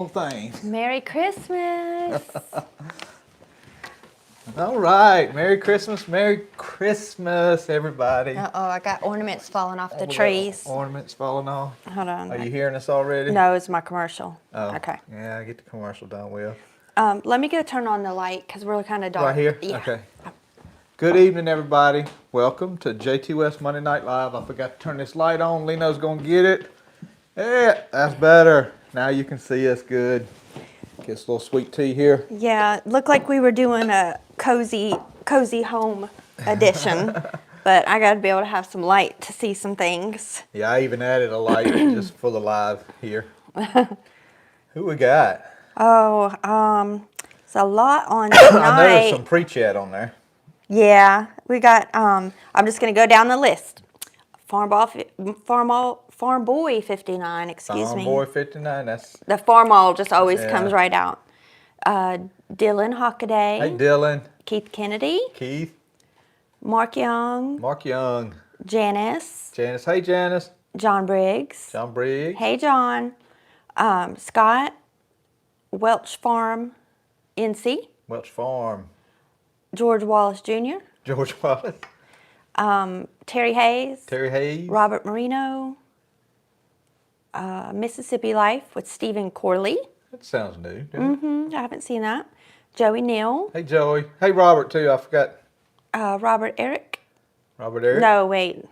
thing. Merry Christmas. All right. Merry Christmas, everybody. Uh-oh, I got ornaments falling off the We got trees. Ornaments falling off. Hold on. Are you hearing us already? No, it's my commercial. Oh, Okay. Yeah, I get the commercial done with. Let me go turn on the light because we're kind of dark. Right here? Yeah. Okay. Good evening, everybody. Welcome to Jtwes Monday Night Live. I forgot to turn this light on. Leno's going to get it. Yeah, that's better. Now you can see us good. Get us a little sweet tea here. Yeah, it looked like we were doing a cozy home edition, but I got to be able to have some light to see some things. Yeah, I even added a light just for the live here. Who we got? Oh, it's a lot on I tonight. know there's some pre-chat on there. Yeah, we got, I'm just going to go down the list. Farm Boy 59, excuse Farm me. Boy 59, that's... The Farmall just always Yeah. comes right out. Dylan Hockaday. Hey, Dylan. Keith Kennedy. Keith. Mark Young. Mark Young. Janice. Janice. Hey, Janice. John Briggs. John Briggs. Hey, John. Scott. Welch Farm, NC. Welch Farm. George Wallace Jr. George Wallace. Terry Hayes. Terry Hayes. Robert Marino. Mississippi Life with Stephen Corley. That sounds new. Doesn't it? I haven't seen that. Joey Neal. Hey, Joey. Hey, Robert, too. I forgot. Robert Eric. Robert Eric. No, wait.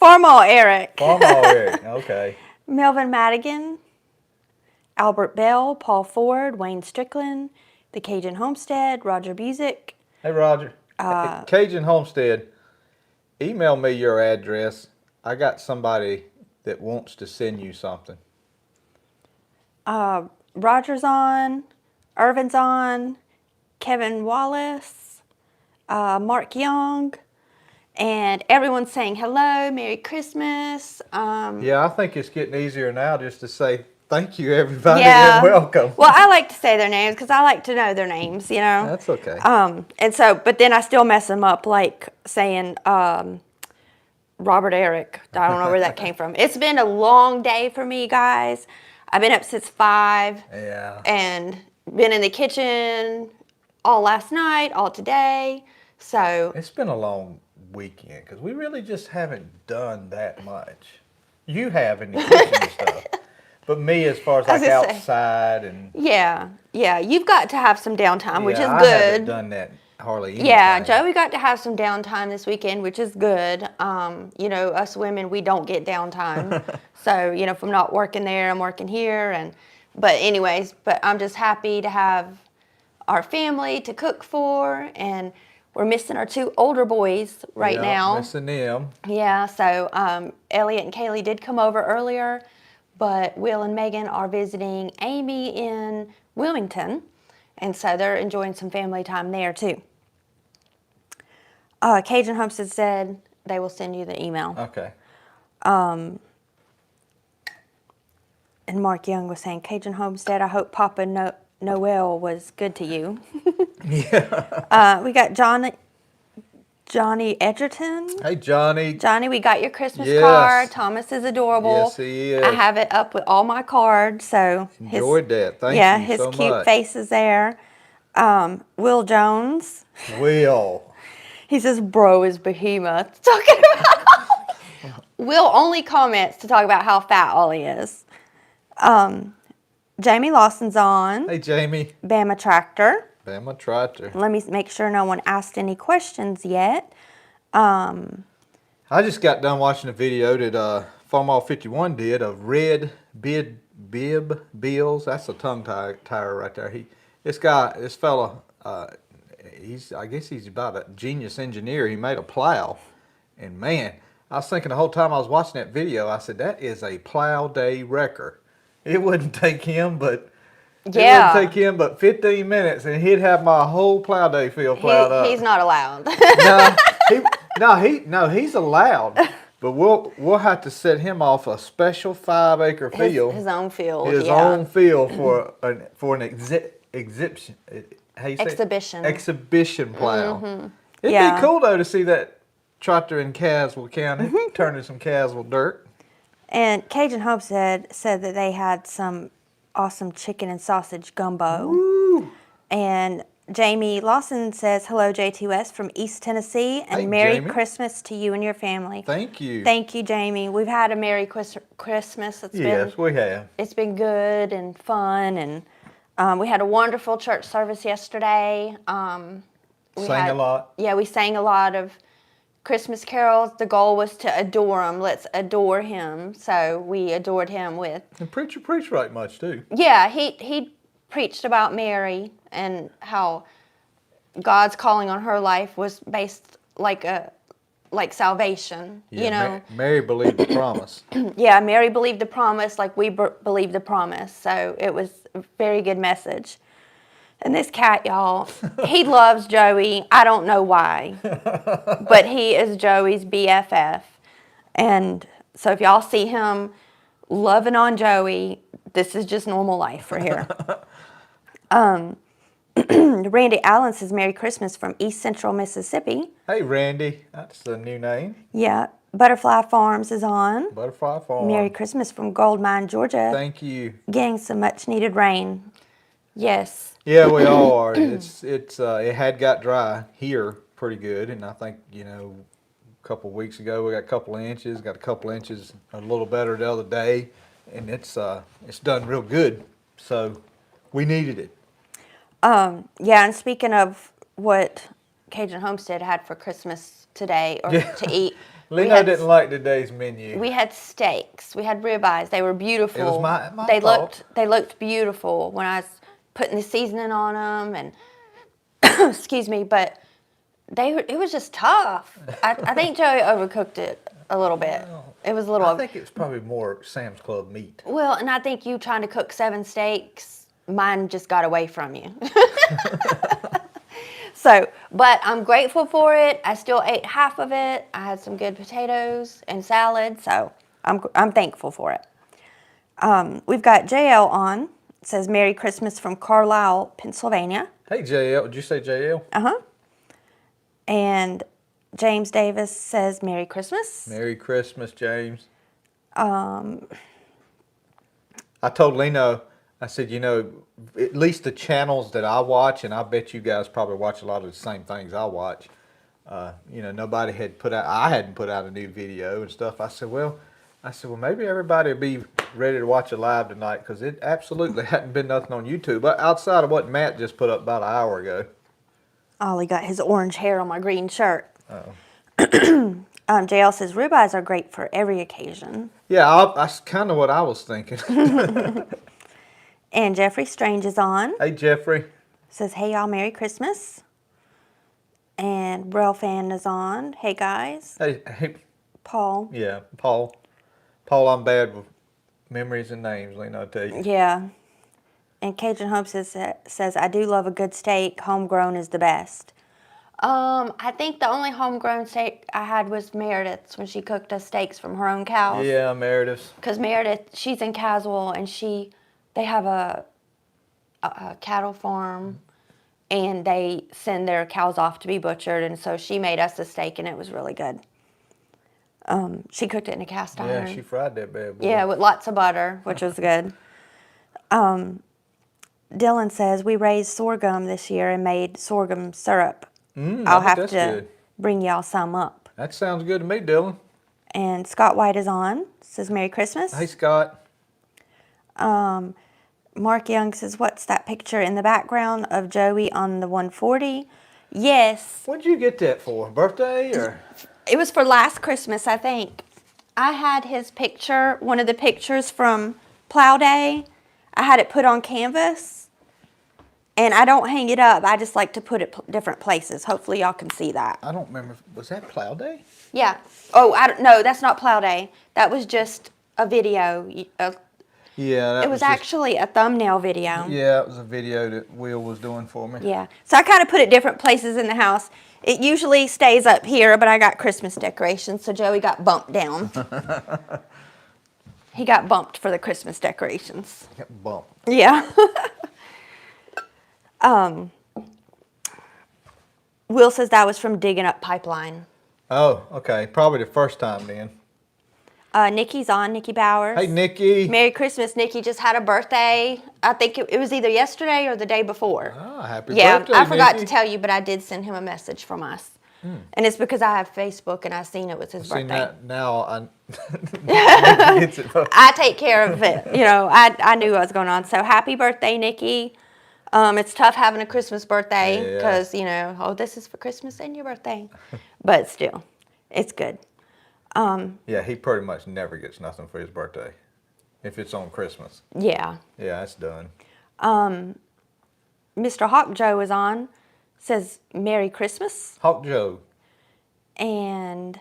Farmall Eric. Farmall Eric. Okay. Melvin Madigan. Albert Bell. Paul Ford. Wayne Strickland. The Cajun Homestead. Roger Busick. Hey, Roger. Cajun Homestead, email me your address. I got somebody that wants to send you something. Roger's on. Irvin's on. Kevin Wallace. Mark Young. And everyone's saying hello, Merry Christmas. Yeah, I think it's getting easier now just to say thank you, everybody, Yeah. and welcome. Well, I like to say their names because I like to know their names, you know. That's okay. And so, but then I still mess them up, like saying Robert Eric. I don't know where that came from. It's been a long day for me, guys. I've been up since 5. Yeah. And been in the kitchen all last night, all today. So It's been a long weekend because we really just haven't done that much. You have in the kitchen and stuff. But me, as far as like outside and... yeah, you've got to have some downtime, which is I good. haven't done that hardly anything. Yeah, Joey got to have some downtime this weekend, which is good. You know, us women, we don't get downtime. So, you know, from not working there, I'm working here. But I'm just happy to have our family to cook for. And we're missing our 2 older boys right now. Missing them. Yeah, so Elliot and Kaylee did come over earlier. But Will and Megan are visiting Amy in Wilmington. And so they're enjoying some family time there, too. Cajun Homestead said they will send you the email. Okay. And Mark Young was saying, Cajun Homestead, I hope Papa Noel was good to you. Yeah. We got Johnny Edgerton. Hey, Johnny. Johnny, we got your Christmas Yes. card. Thomas is adorable. Yes, he is. I have it up with all my cards, so Enjoyed that. Thank yeah, you his so cute much. face is there. Will Jones, Will. he says, "Bro is behemoth." Talking about Will only comments to talk about how fat Ollie is. Jamie Lawson's on. Hey, Jamie. Bama Tractor. Bama Tractor. Let me make sure no one asked any questions yet. I just got done watching a video that Farmall 51 did of red bib bills. That's a tongue tire right there. This fella, I guess he's about a genius engineer. He made a plow, and man, I was thinking the whole time I was watching that video, I said that is a plow day wrecker. It wouldn't take him but 15 minutes, and he'd have my whole plow day field plowed up. He's not allowed. He's allowed, but we'll have to set him off a special 5-acre field. His own field. His own field for an exhibition. How you say it? Exhibition. Exhibition plow. Mm-hmm. It'd be cool though to see that tractor in Caswell County turning some Caswell dirt. And Cajun Hope said that they had some awesome chicken and sausage gumbo. Woo! And Jamie Lawson says, hello, Jtwes from East Tennessee, and Hey, Merry Jamie. Christmas to you and your family. Thank you. Thank you, Jamie. We've had a Merry Christmas. Yes, we have. It's been good and fun, and we had a wonderful church service yesterday. Sang a lot. Yeah, we sang a lot of Christmas carols. The goal was to adore him. Let's adore him. So we adored him with. And preacher preached right much too. Yeah, he preached about Mary and how God's calling on her life was based like salvation. Yeah, you know. Mary believed the promise. Yeah, Mary believed the promise like we believe the promise. So it was a very good message. And this cat, y'all, he loves Joey. I don't know why, but he is Joey's BFF. And so if y'all see him loving on Joey, this is just normal life for here. Randy Allen says Merry Christmas from East Central Mississippi. Hey, Randy. That's the new name. Yeah. Butterfly Farms is on. Butterfly Farm. Merry Christmas from Gold Mine, Georgia. Thank you. Getting some much needed rain. Yes. Yeah, we all are. It had got dry here pretty good, and I think a couple of weeks ago we got a couple of inches. Got a couple of inches a little better the other day, and it's done real good. So we needed it. Yeah, and speaking of what Cajun Homestead had for Christmas today or to eat, Lena didn't like today's menu. we had steaks. We had ribeyes. They were beautiful. It was my they fault. looked beautiful when I was putting the seasoning on them, and excuse me, but it was just tough. I think Joey overcooked it a little bit. It was a little. I think it was probably more Sam's Club meat. Well, and I think you trying to cook 7 steaks, mine just got away from you. So, but I'm grateful for it. I still ate half of it. I had some good potatoes and salad, so I'm thankful for it. We've got JL on. It says Merry Christmas from Carlisle, Pennsylvania. Hey, JL. Did you say JL? Uh-huh. And James Davis says Merry Christmas. Merry Christmas, James. I told Lena, I said, at least the channels that I watch, and I bet you guys probably watch a lot of the same things I watch. Nobody had I hadn't put out a new video and stuff. I said, well, maybe everybody will be ready to watch it live tonight, because it absolutely hadn't been nothing on YouTube, but outside of what Matt just put up about an hour ago. Ollie got his orange hair on my green shirt. Uh-oh. JL says ribeyes are great for every occasion. Yeah, that's kind of what I was thinking. And Jeffrey Strange is on. Hey, Jeffrey. Says, hey, y'all, Merry Christmas. And Brel Fan is on. Hey, guys. Hey. Paul. Yeah, Paul. Paul, I'm bad with memories and names, Lena, I'll tell you. Yeah. And Cajun Hope says, I do love a good steak. Homegrown is the best. I think the only homegrown steak I had was Meredith's when she cooked us steaks from her own cows. Yeah, Meredith's. Because Meredith, she's in Caswell, and they have a cattle farm, and they send their cows off to be butchered, and so she made us a steak, and it was really good. She cooked it in a cast iron. Yeah, she fried that bad boy. Yeah, with lots of butter, which was good. Dylan says, we raised sorghum this year and made sorghum syrup. I'll have to bring y'all some up. That sounds good to me, Dylan. And Scott White is on. Says, Merry Christmas. Hey, Scott. Mark Young says, what's that picture in the background of Joey on the 140? Yes. What'd you get that for? Birthday or? It was for last Christmas, I think. I had his picture, one of the pictures from Plow Day. I had it put on canvas. And I don't hang it up. I just like to put it different places. Hopefully y'all can see that. I don't remember. Was that Plow Day? Yeah. Oh, no, that's not Plow Day. That was just a video. Yeah. It was actually a thumbnail video. Yeah, it was a video that Will was doing for me. Yeah. So I kind of put it different places in the house. It usually stays up here, but I got Christmas decorations, so Joey got bumped down. He got bumped for the Christmas decorations. Got bumped. Yeah. Will says that was from digging up pipeline. Oh, okay. Probably the first time then. Nikki's on, Nikki Bowers. Hey, Nikki. Merry Christmas. Nikki just had a birthday. I think it was either yesterday or the day before. Oh, happy Yeah, birthday, I forgot Nikki. to tell you, but I did send him a message from us. And it's because I have Facebook and I seen it was his Seen birthday. that now. Nikki gets it. I take care of it. You know, I knew what was going on. So happy birthday, Nikki. It's tough having a Christmas birthday because, you know, oh, this is for Christmas and your birthday. But still, it's good. Yeah, he pretty much never gets nothing for his birthday. If it's on Christmas. Yeah. Yeah, that's done. Mr. Hawk Joe is on. Says Merry Christmas. Hawk Joe. And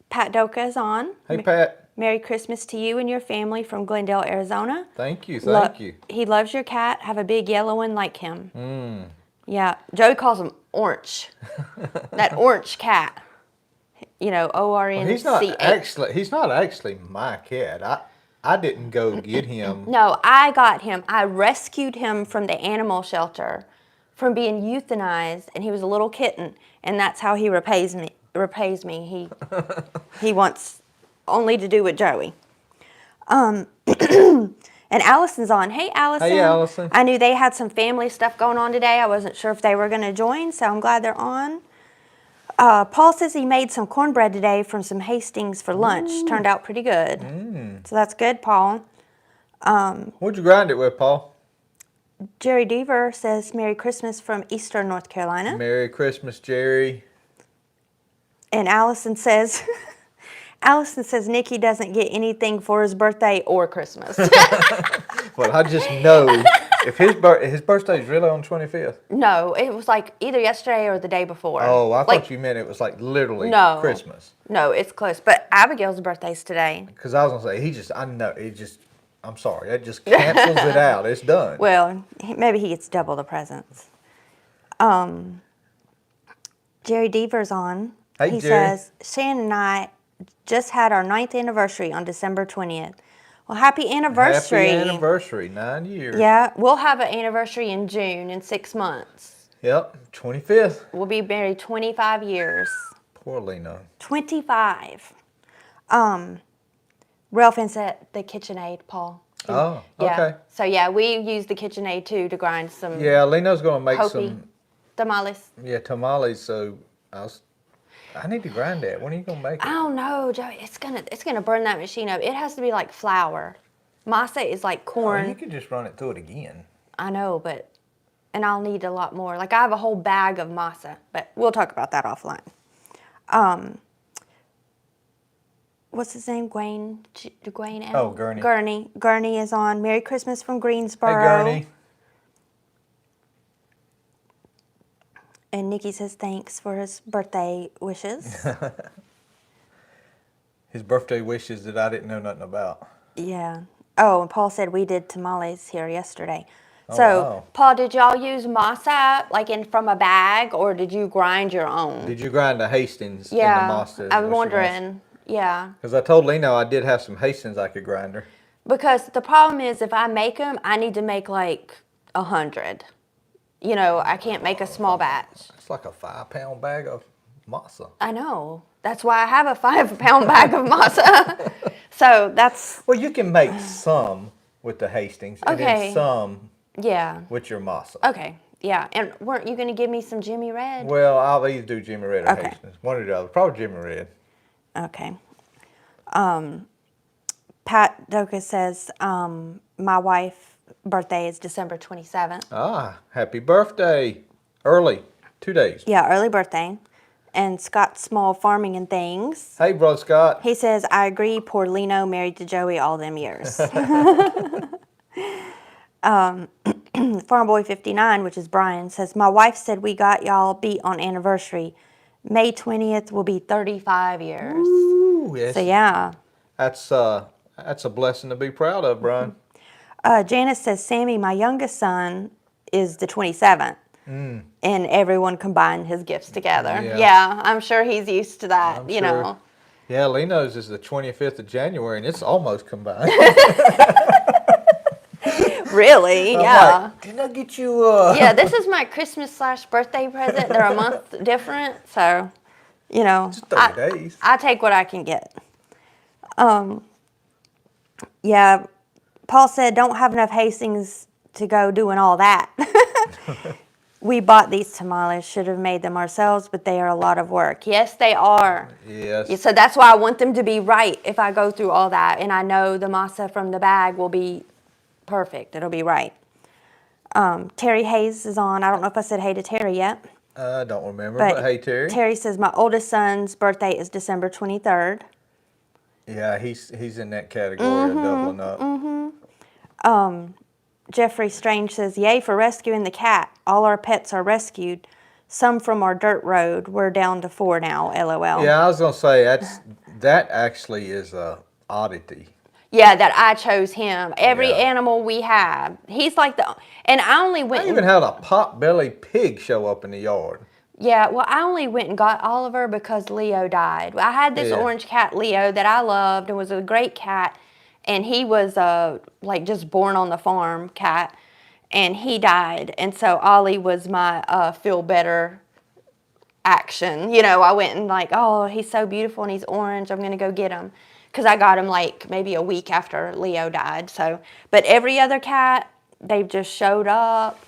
Pat Doka is on. Hey, Pat. Merry Christmas to you and your family from Glendale, Arizona. Thank you, thank you. He loves your cat. Have a big yellow one like him. Yeah, Joey calls him Orange. That orange cat. You know, O-R-N-C-H. He's not actually my cat. I didn't go get him. No, I got him. I rescued him from the animal shelter from being euthanized, and he was a little kitten, and that's how he repays me. He wants only to do with Joey. And Allison's on. Hey, Allison. Hey, Allison. I knew they had some family stuff going on today. I wasn't sure if they were going to join, so I'm glad they're on. Paul says he made some cornbread today from some Hastings for lunch. Turned out pretty good. So that's good, Paul. What'd you grind it with, Paul? Jerry Deaver says Merry Christmas from Eastern North Carolina. Merry Christmas, Jerry. And Allison says Nikki doesn't get anything for his birthday or Christmas. Well, I just know if his birthday's really on 25th. No, it was like either yesterday or the day before. Oh, I thought you meant it was like literally Christmas. No, it's close. But Abigail's birthday's today. Because I was going to say, I'm sorry, that just cancels it out. It's done. Well, maybe he gets double the presents. Jerry Deaver's on. Hey, he Jerry. says, Shannon and I just had our 9th anniversary on December 20th. Well, happy anniversary. Happy anniversary, 9 years. Yeah, we'll have an anniversary in June in 6 months. Yep, 25th. We'll be married 25 years. Poor Lena. 25. Ralph at the KitchenAid, Paul. Oh, Yeah. okay. So yeah, we use the KitchenAid too to grind some Yeah, Lena's going to make Hopi some tamales. tamales, so I need to grind that. When are you going to make it? I don't know, Joey. It's gonna burn that machine up. It has to be like flour. Masa is like corn. Oh, you could just run it through it again. I know, and I'll need a lot more. Like I have a whole bag of masa, but we'll talk about that offline. What's his name? Gwaine L? Oh, Gurney. Gurney is on. Merry Christmas from Greensboro. Hey, Gurney. And Nikki says thanks for his birthday wishes. His birthday wishes that I didn't know nothing about. Yeah. Oh, and Paul said we did tamales here yesterday. Oh, So, wow. Paul, did y'all use masa like from a bag, or did you grind your own? Did you grind the Hastings in the Yeah, masa? I'm wondering. Yeah. Because I told Lena I did have some Hastings I could grind her. Because the problem is, if I make them, I need to make like 100. You know, I can't make a small batch. It's like a 5-pound bag of masa. I know. That's why I have a 5-pound bag of masa. So that's. Well, you can make some with the Hastings and Okay. then some Yeah. with your masa. Okay. Yeah. And weren't you going to give me some Jimmy Red? Well, I'll either do Jimmy Red or Okay. Hastings. One or the other. Probably Jimmy Red. Okay. Pat Doka says, my wife's birthday is December 27th. Ah, happy birthday. Early. 2 days. Yeah, early birthday. And Scott Small Farming and Things. Hey, Brother Scott. He says, I agree, poor Leno married to Joey all them years. Farm Boy 59, which is Brian, says, my wife said we got y'all beat on anniversary. May 20th will be 35 years. Ooh, yes. So, yeah. That's a blessing to be proud of, Brian. Janice says, Sammy, my youngest son, is the 27th. And everyone combined his gifts together. Yeah, I'm sure he's used to that, I'm you sure. know. Yeah, Leno's is the 25th of January, and it's almost combined. Really? I'm Yeah. like, didn't I get you Yeah, this is my Christmas/birthday present. They're a month different, so, you know. Just 30 days. I take what I can get. Yeah, Paul said, don't have enough Hastings to go doing all that. We bought these tamales, should have made them ourselves, but they are a lot of work. Yes, they are. Yes. Yeah, so that's why I want them to be right if I go through all that. And I know the masa from the bag will be perfect. It'll be right. Terry Hayes is on. I don't know if I said hey to Terry yet. I don't remember, but hey, Terry. Terry says, my oldest son's birthday is December 23rd. Yeah, he's in that category of doubling up. Jeffrey Strange says, yay for rescuing the cat. All our pets are rescued. Some from our dirt road. We're down to 4 now, LOL. Yeah, I was going to say, that actually is a oddity. Yeah, that I chose him. Every animal we have, he's like and I only went. I even had a pot-bellied pig show up in the yard. Yeah, well, I only went and got Oliver because Leo died. I had this orange cat, Leo, that I loved and was a great cat. And he was like just born on the farm cat, and he died. And so Ollie was my feel better action. You know, I went and like, oh, he's so beautiful and he's orange. I'm going to go get him. Because I got him like maybe a week after Leo died. So, but every other cat, they've just showed up.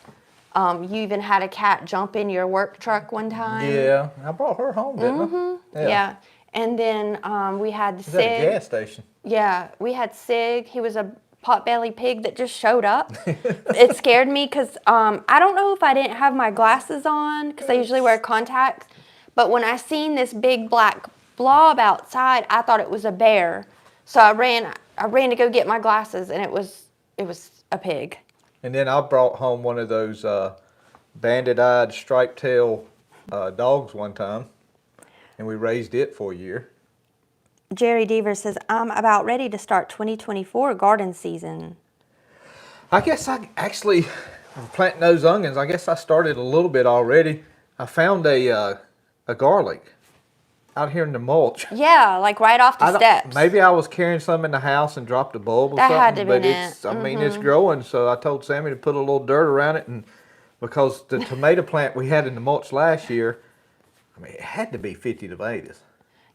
You even had a cat jump in your work truck one time. Yeah, I brought her home, didn't I? Yeah. And then we had Sig. At a gas station. Yeah, we had Sig. He was a pot-bellied pig that just showed up. It scared me because I don't know if I didn't have my glasses on because I usually wear contacts. But when I seen this big black blob outside, I thought it was a bear. So I ran to go get my glasses, and it was a pig. And then I brought home one of those banded-eyed, striped-tail dogs one time, and we raised it for a year. Jerry Deaver says, I'm about ready to start 2024 garden season. I guess I actually, planting those onions, I guess I started a little bit already. I found a garlic out here in the mulch. Yeah, like right off the steps. Maybe I was carrying some in the house and dropped a bulb or that something. Had to but been it's, I mean, it's growing, so I told Sammy to put a little dirt around it, and because the tomato plant we had in the mulch last year, I mean, it had to be 50 tomatoes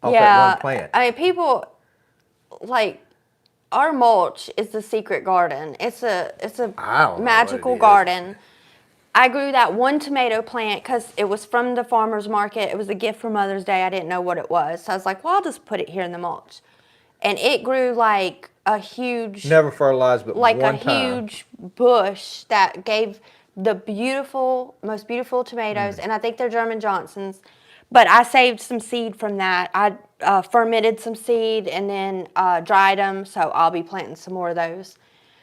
off that one plant. I mean, people, like, our mulch is the secret garden. It's a magical garden. I grew that one tomato plant because it was from the farmer's market. It was a gift for Mother's Day. I didn't know what it was. So I was like, well, I'll just put it here in the mulch. And it grew like a huge... Never fertilized but like one a time. huge bush that gave the most beautiful tomatoes. And I think they're German Johnsons. But I saved some seed from that. I fermented some seed and then dried them. So I'll be planting some more of those.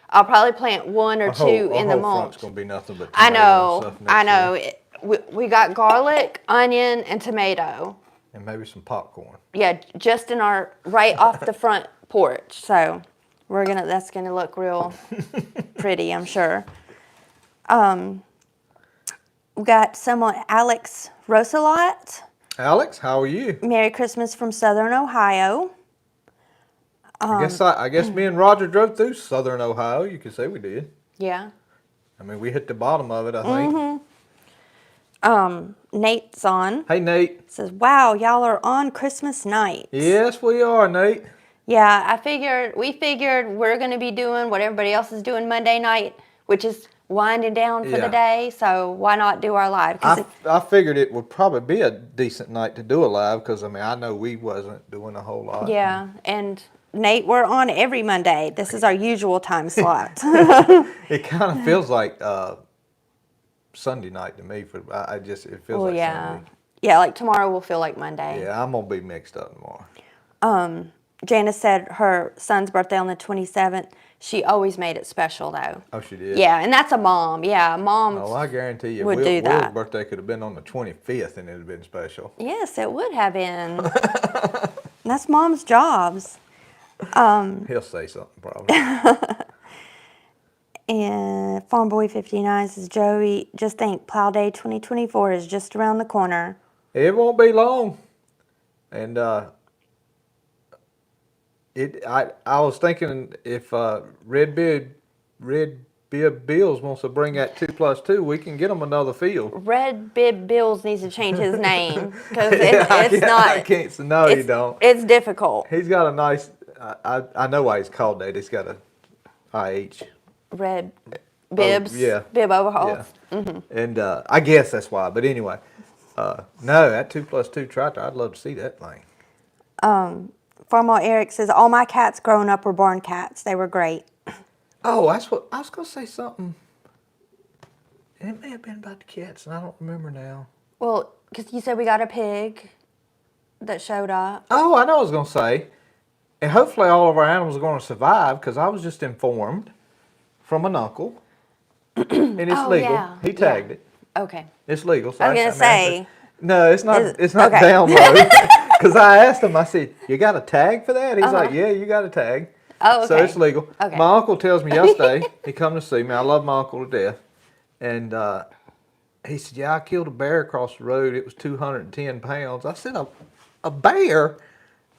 I'll probably plant one or two in the mulch. Front's gonna be nothing but I tomato and stuff know. next year. We got garlic, onion, and tomato. And maybe some popcorn. Yeah, just in right off the front porch. So that's gonna look real pretty, I'm sure. We got someone, Alex Rosalot. Alex, how are you? Merry Christmas from Southern Ohio. I guess me and Roger drove through Southern Ohio. You could say we did. Yeah. I mean, we hit the bottom of it, I think. Nate's on. Hey, Nate. Says, wow, y'all are on Christmas night. Yes, we are, Nate. Yeah, we figured we're going to be doing what everybody else is doing Monday night, which is winding down for the day. So why not do our live? I figured it would probably be a decent night to do a live because, I mean, I know we wasn't doing a whole lot. Yeah, and Nate, we're on every Monday. This is our usual time slot. It kind of feels like Sunday night to me. It feels like Sunday. Yeah, like tomorrow will feel like Monday. Yeah, I'm going to be mixed up tomorrow. Janice said her son's birthday on the 27th. She always made it special, though. Oh, she did? Yeah, and that's a mom. Yeah, mom. Oh, I guarantee you, would do that. Will's birthday could have been on the 25th and it would have been special. Yes, it would have been. That's mom's jobs. He'll say something probably. And Farm Boy 59 says, Joey, just think, Plow Day 2024 is just around the corner. It won't be long. And I was thinking if Red Bib Bills wants to bring that 2+2, we can get them another field. Red Bib Bills needs to change his name because I can't. No, you don't. It's difficult. He's got a nice. I know why he's called that. He's got a IH. Red bibs. Yeah. Bib overhauls. Yeah. And I guess that's why. But anyway, no, that 2+2 tractor, I'd love to see that thing. Farmer Eric says, all my cats growing up were barn cats. They were great. Oh, that's what I was gonna say something. It may have been about the cats, and I don't remember now. Well, because you said we got a pig that showed up. Oh, I know what I was gonna say. And hopefully all of our animals are going to survive, because I was just informed from an uncle, and it's Oh, legal. yeah. He tagged it. Okay. It's legal. So I was going to say. No, it's not. It's not okay. down low. Because I asked him. I said, "You got a tag for that?" He's like, "Yeah, you got a tag." Oh, okay. So it's legal. Okay. My uncle tells me yesterday. He come to see me. I love my uncle to death, and he said, "Yeah, I killed a bear across the road. It was 210 pounds." I said, "A bear?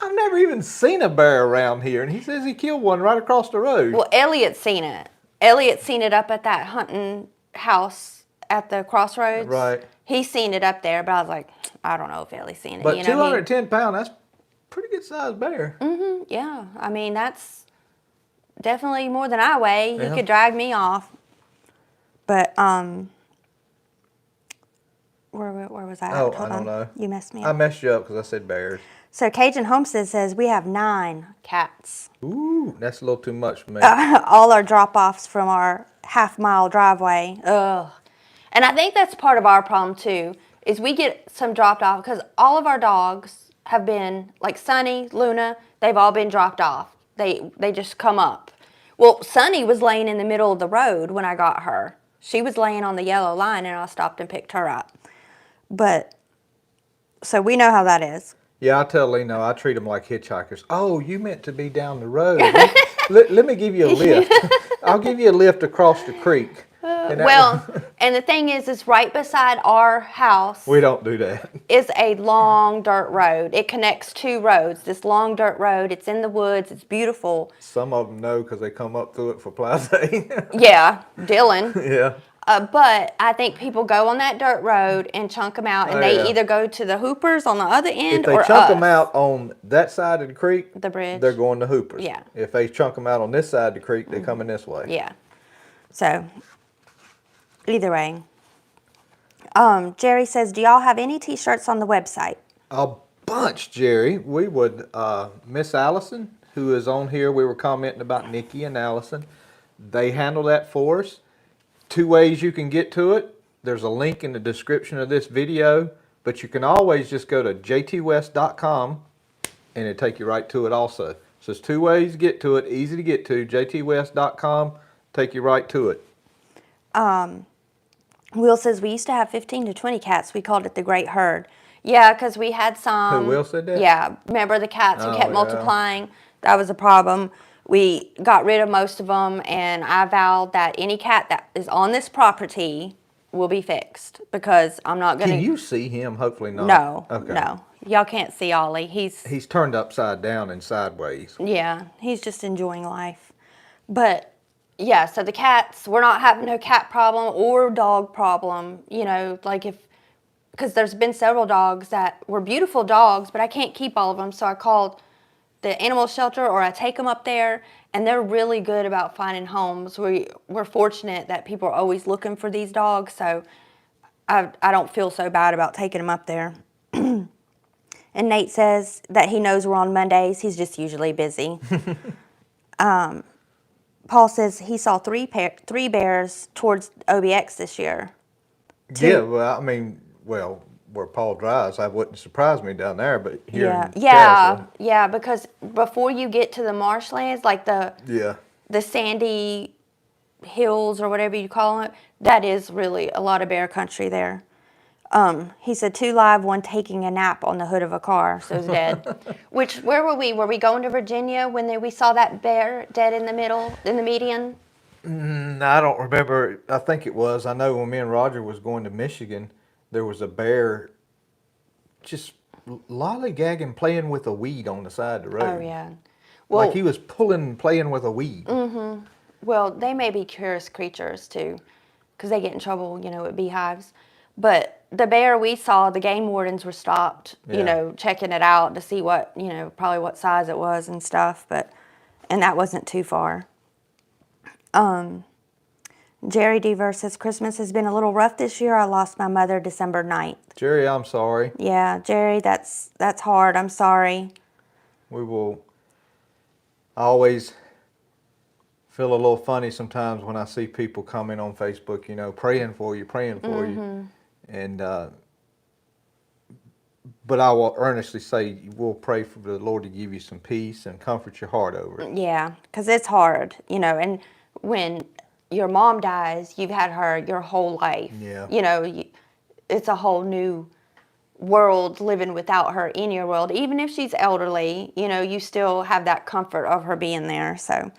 I've never even seen a bear around here." And he says he killed one right across the road. Well, Elliot's seen it. Elliot's seen it up at that hunting house at the crossroads. Right. He's seen it up there, but I was like, I don't know if Ellie's seen it. But you know, 210 pounds, that's pretty good sized bear. Yeah, I mean, that's definitely more than I weigh. Yeah. He could drag me off. But, where was I? Oh, Hold I don't on. know. You messed me I up. messed you up because I said bears. So Cajun Homestead says we have 9 cats. Ooh, that's a little too much for me. All our drop-offs from our half-mile driveway. Ugh. And I think that's part of our problem too, is we get some dropped off because all of our dogs have been, like Sunny, Luna, they've all been dropped off. They just come up. Well, Sunny was laying in the middle of the road when I got her. She was laying on the yellow line and I stopped and picked her up. But, so we know how that is. Yeah, I tell Lino, I treat them like hitchhikers. Oh, you meant to be down the road. Let me give you a lift. I'll give you a lift across the creek. And the thing is right beside our house we don't do that. is a long dirt road. It connects 2 roads. This long dirt road, it's in the woods. It's beautiful. Some of them know because they come up through it for plow day. Yeah, Dylan. Yeah. But I think people go on that dirt road and chunk them out, and they either go to the Hoopers on the other end If they or chunk us. them out on that side of the creek, The bridge. they're going to Hoopers. Yeah. If they chunk them out on this side of the creek, they're coming this way. Yeah. So, either way. Jerry says, do y'all have any T-shirts on the website? A bunch, Jerry. We would, Miss Allison, who is on here, we were commenting about Nikki and Allison. They handle that for us. 2 ways you can get to it. There's a link in the description of this video, but you can always just go to jtwes.com and it'll take you right to it also. So there's 2 ways to get to it, easy to get to, jtwes.com, take you right to it. Will says, we used to have 15 to 20 cats. We called it the Great Herd. Yeah, because we had some. Who, Will said that? Yeah, remember the cats who Oh, kept yeah. multiplying? That was a problem. We got rid of most of them, and I vowed that any cat that is on this property will be fixed because I'm not going to. Can you see him? Hopefully not. No, Okay. no. Y'all can't see Ollie. He's turned upside down and sideways. Yeah, he's just enjoying life. But, yeah, so the cats, we're not having no cat problem or dog problem. You know, like because there's been several dogs that were beautiful dogs, but I can't keep all of them, so I called the animal shelter or I take them up there, and they're really good about finding homes. We're fortunate that people are always looking for these dogs, so I don't feel so bad about taking them up there. And Nate says that he knows we're on Mondays. He's just usually busy. Paul says he saw 3 bears towards OBX this year. Yeah, well, I mean, where Paul drives, that wouldn't surprise me down there, but here in Yeah, Tazewell, yeah, because before you get to the marshlands, like the sandy hills or whatever you call it, that is really a lot of bear country there. He said 2 live, 1 taking a nap on the hood of a car, so it's dead. Where were we? Were we going to Virginia when we saw that bear dead in the median? I don't remember. I think it was. I know when me and Roger was going to Michigan, there was a bear just lollygagging, playing with a weed on the side of the road. Oh, yeah. Well, like he was playing with a weed. Well, they may be curious creatures, too, because they get in trouble, with beehives. But the bear we saw, the game wardens were stopped, Yeah. checking it out to see what, probably what size it was and stuff. And that wasn't too far. Jerry Deaver says, Christmas has been a little rough this year. I lost my mother December 9th. Jerry, I'm sorry. Yeah, Jerry, that's hard. I'm sorry. I always feel a little funny sometimes when I see people comment on Facebook, praying for you. And, but I will earnestly say, we'll pray for the Lord to give you some peace and comfort your heart over it. Yeah, because it's hard, and when your mom dies, you've had her your whole life. Yeah. It's a whole new world living without her in your world. Even if she's elderly, you still have that comfort of her being there. So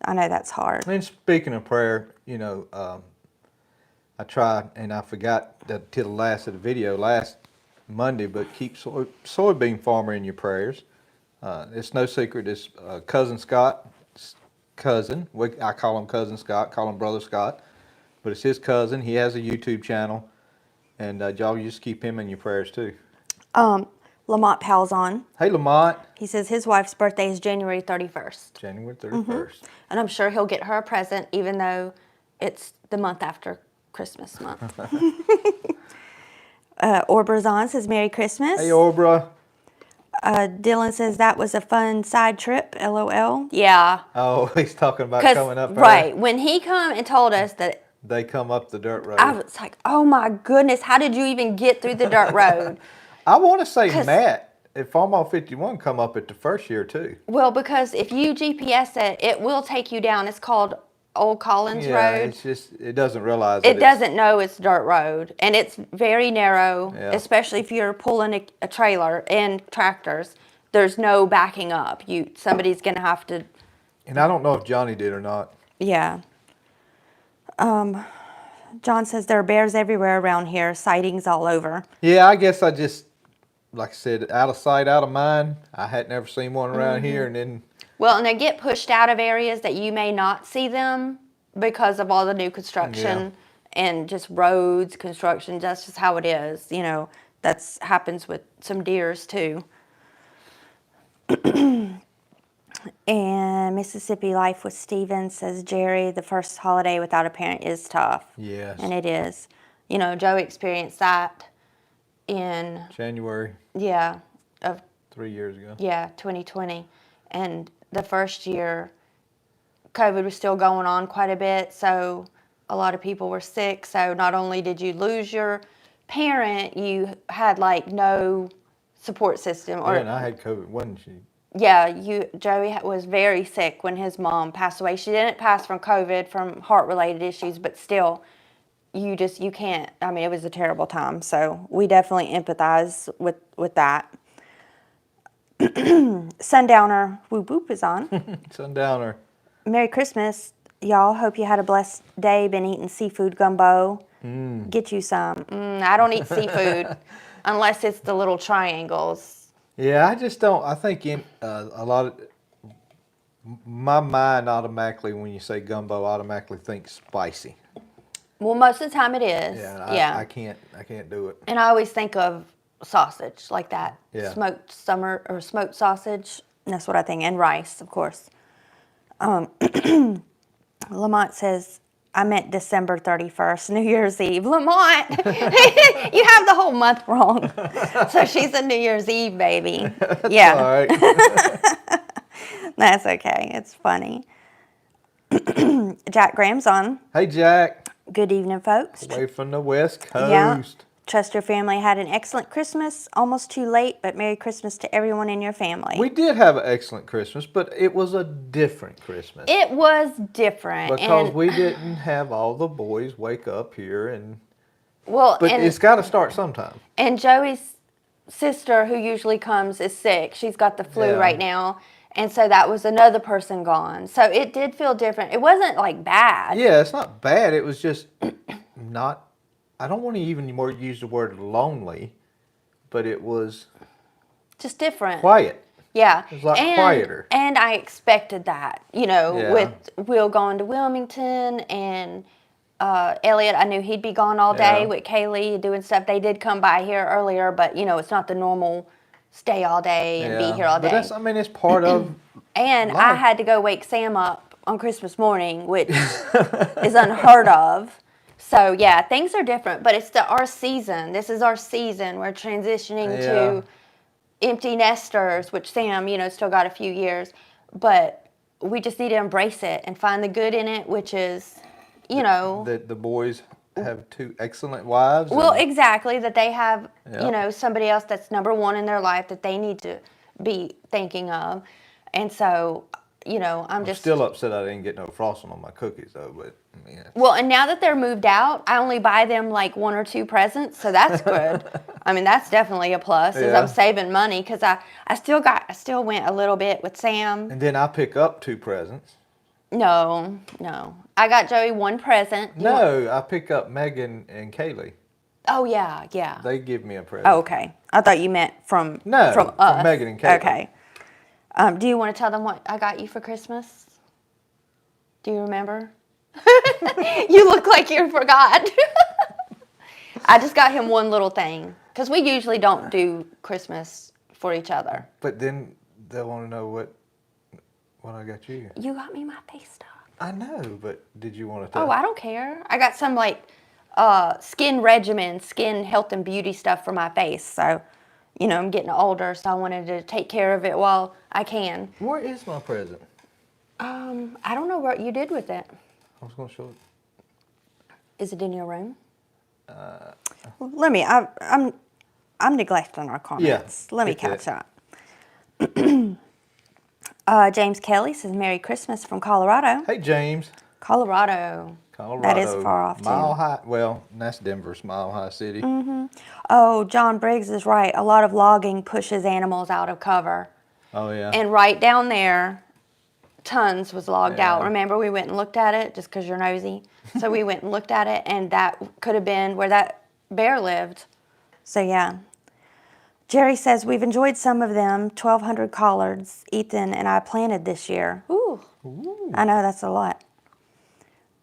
I know that's hard. And speaking of prayer, I tried, and I forgot that till the last of the video last Monday, but keep soybean farmer in your prayers. It's no secret, it's cousin Scott's cousin. I call him cousin Scott, call him brother Scott, but it's his cousin. He has a YouTube channel, and y'all just keep him in your prayers too. Lamont Powell's on. Hey, Lamont. He says his wife's birthday is January 31st. January 31st. And I'm sure he'll get her a present, even though it's the month after Christmas month. Orbra's on, says Merry Christmas. Hey, Orbra. Dylan says that was a fun side trip, LOL. Yeah. Oh, he's talking about coming up there. Right. When he come and told us that they come up the dirt road, I was like, oh my goodness, how did you even get through the dirt road? I want to say Matt at Farmall 51 come up at the first year too. Well, because if you GPS it, it will take you down. It's called Old Collins Road. Yeah, it's just, it doesn't realize it doesn't know it's dirt road, and it's very narrow, especially if you're pulling a trailer and tractors. There's no backing up. Somebody's gonna have to. And I don't know if Johnny did or not. Yeah. John says there are bears everywhere around here. Sightings all over. Yeah, I guess I just, like I said, out of sight, out of mind. I had never seen one around here, and then. Well, and they get pushed out of areas that you may not see them because of all the new construction and just roads, construction. That's just how it is. That happens with some deers too. And Mississippi Life with Steven says, Jerry, the first holiday without a parent is tough. Yes. And it is. Joe experienced that in January. Yeah. Of 3 years ago. Yeah, 2020. And the first year, COVID was still going on quite a bit, so a lot of people were sick. So not only did you lose your parent, you had no support system. And I had COVID, wasn't she? Yeah, Joey was very sick when his mom passed away. She didn't pass from COVID, from heart-related issues, but still, you can't. I mean, it was a terrible time. So we definitely empathize with that. Sundowner Whoop Whoop is on. Sundowner. Merry Christmas, y'all. Hope you had a blessed day. Been eating seafood gumbo. Get you some. I don't eat seafood unless it's the little triangles. Yeah, I just don't. I think a lot of my mind automatically, when you say gumbo, automatically thinks spicy. Well, most of the time it is. Yeah, I can't do it. And I always think of sausage like that. Yeah. Smoked sausage. That's what I think. And rice, of course. Lamont says, I meant December 31st, New Year's Eve. Lamont, you have the whole month wrong. So she's a New Year's Eve baby. Yeah. All right. That's okay. It's funny. Jack Graham's on. Hey, Jack. Good evening, folks. Away from the West Coast. Yeah. Trust your family had an excellent Christmas. Almost too late, but Merry Christmas to everyone in your family. We did have an excellent Christmas, but it was a different Christmas. It was different. Because we didn't have all the boys wake up here and... But it's got to start sometime. And Joey's sister, who usually comes, is sick. She's got the flu right now. And so that was another person gone. So it did feel different. It wasn't bad. Yeah, it's not bad. It was just not... I don't want to even more use the word lonely, but it was... just different. Quiet. Yeah. It was a lot quieter. And I expected that, with Will going to Wilmington and Elliot, I knew he'd be gone all day Yeah. with Kaylee doing stuff. They did come by here earlier, but it's not the normal stay all day and be here all But day. that's, I mean, it's part of And I life. had to go wake Sam up on Christmas morning, which is unheard of. So yeah, things are different, but it's our season. This is our season. We're transitioning Yeah. to empty nesters, which Sam, still got a few years, but we just need to embrace it and find the good in it, which is, That the boys have 2 excellent wives. well, and- exactly, that they have, Yeah. somebody else that's number one in their life that they need to be thinking of. And so, I'm just Still upset I didn't get no frosting on my cookies though, but I mean, well, and now that they're moved out, I only buy them like 1 or 2 presents, so that's good. I mean, that's definitely a plus. Is Yeah. I'm saving money because I still went a little bit with Sam. and then I pick up 2 presents. No, I got Joey 1 present. No, I pick up Megan and Kaylee. Oh yeah. They give me a present. Oh, okay. I thought you meant from No, from from us. Megan and Kaylee. Okay. Do you want to tell them what I got you for Christmas? Do you remember? You look like you forgot. I just got him one little thing because we usually don't do Christmas for each other. But then they want to know what I got you. You got me my face stuff. I know, but did you want to tell? Oh, I don't care. I got some skin regimen, skin health and beauty stuff for my face. So, I'm getting older, so I wanted to take care of it while I can. Where is my present? I don't know what you did with it. I was going to show it. Is it in your room? Let me. I'm neglecting our comments. Yeah, Let me get catch that. up. James Kelly says Merry Christmas from Colorado. Hey, James. Colorado. That is far off, too. Mile High. Well, that's Denver's Mile High City. Oh, John Briggs is right. A lot of logging pushes animals out of cover. Oh, yeah. And right down there, tons was logged Yeah. out. Remember, we went and looked at it just because you're nosy. So we went and looked at it, and that could have been where that bear lived. So, yeah. Jerry says, we've enjoyed some of them, 1,200 collards Ethan and I planted this year. Ooh. I know, that's a lot.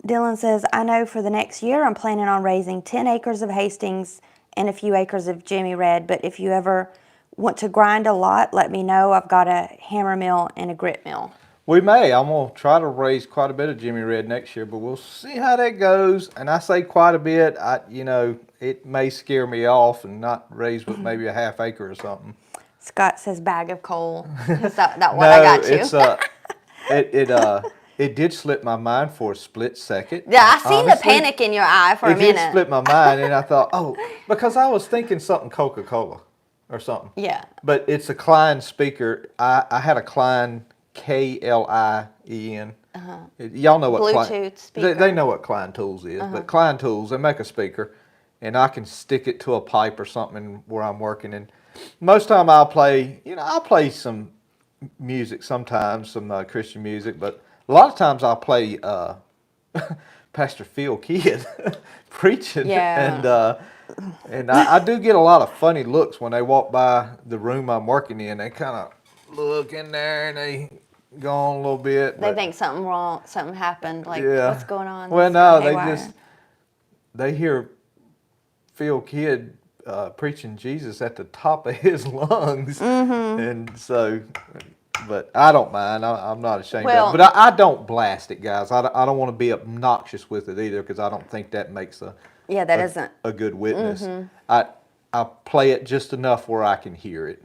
Dylan says, I know for the next year I'm planning on raising 10 acres of Hastings and a few acres of Jimmy Red, but if you ever want to grind a lot, let me know. I've got a hammer mill and a grit mill. We may. I'm going to try to raise quite a bit of Jimmy Red next year, but we'll see how that goes. And I say quite a bit. It may scare me off and not raise but maybe a half acre or something. Scott says bag of coal. Is that what I got you? It did slip my mind for a split second. Yeah, I seen the Honestly, panic in your eye for a It minute. did split my mind, and I thought, because I was thinking something Coca-Cola or something. Yeah. But it's a Klein speaker. I had a Klein, Klien. Y'all know what Klein. Bluetooth speaker. They know what Klein Tools is, but Klein Tools, they make a speaker, and I can stick it to a pipe or something where I'm working. And most of the time I'll play some music sometimes, some Christian music, but a lot of times I'll play Pastor Phil Kidd preaching. Yeah. And I do get a lot of funny looks when they walk by the room I'm working in. They kind of look in there and they go on a little bit. They think something wrong, something happened. Like, Yeah. what's going on? Well, What's no, going they haywire? they hear Phil Kidd preaching Jesus at the top of his lungs. And so, but I don't mind. I'm not ashamed of it. But I don't blast it, guys. I don't want to be obnoxious with it either because I don't think that makes that isn't a good witness. I play it just enough where I can hear it.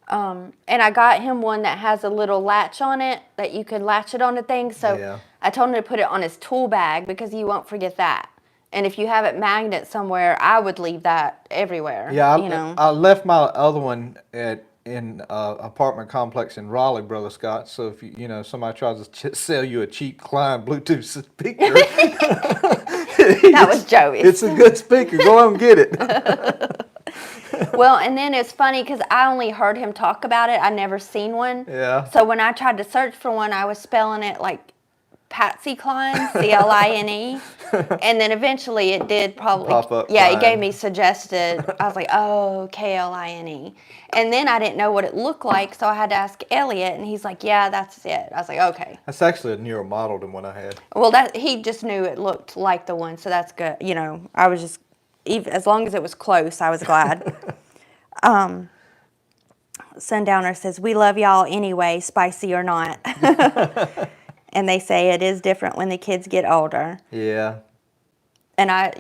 And I got him one that has a little latch on it that you could latch it onto things. So Yeah. I told him to put it on his tool bag because you won't forget that. And if you have it magnet somewhere, I would leave that everywhere. Yeah, I left my other one in an apartment complex in Raleigh, Brother Scott. So if somebody tries to sell you a cheap Klein Bluetooth speaker, That was Joey's. it's a good speaker. Go out and get it. Well, and then it's funny because I only heard him talk about it. I never seen one. Yeah. So when I tried to search for one, I was spelling it like Patsy Cline, Cline. And then eventually it did probably Pop up yeah, it gave Klein. me suggested. I was like, oh, Kline. And then I didn't know what it looked like, so I had to ask Elliot, and he's like, yeah, that's it. I was like, okay. That's actually a newer model than what I had. Well, that he just knew it looked like the one, so that's good. You know, I was just even as long as it was close, I was glad. Sundowner says, we love y'all anyway, spicy or not. And they say it is different when the kids get older. Yeah. And I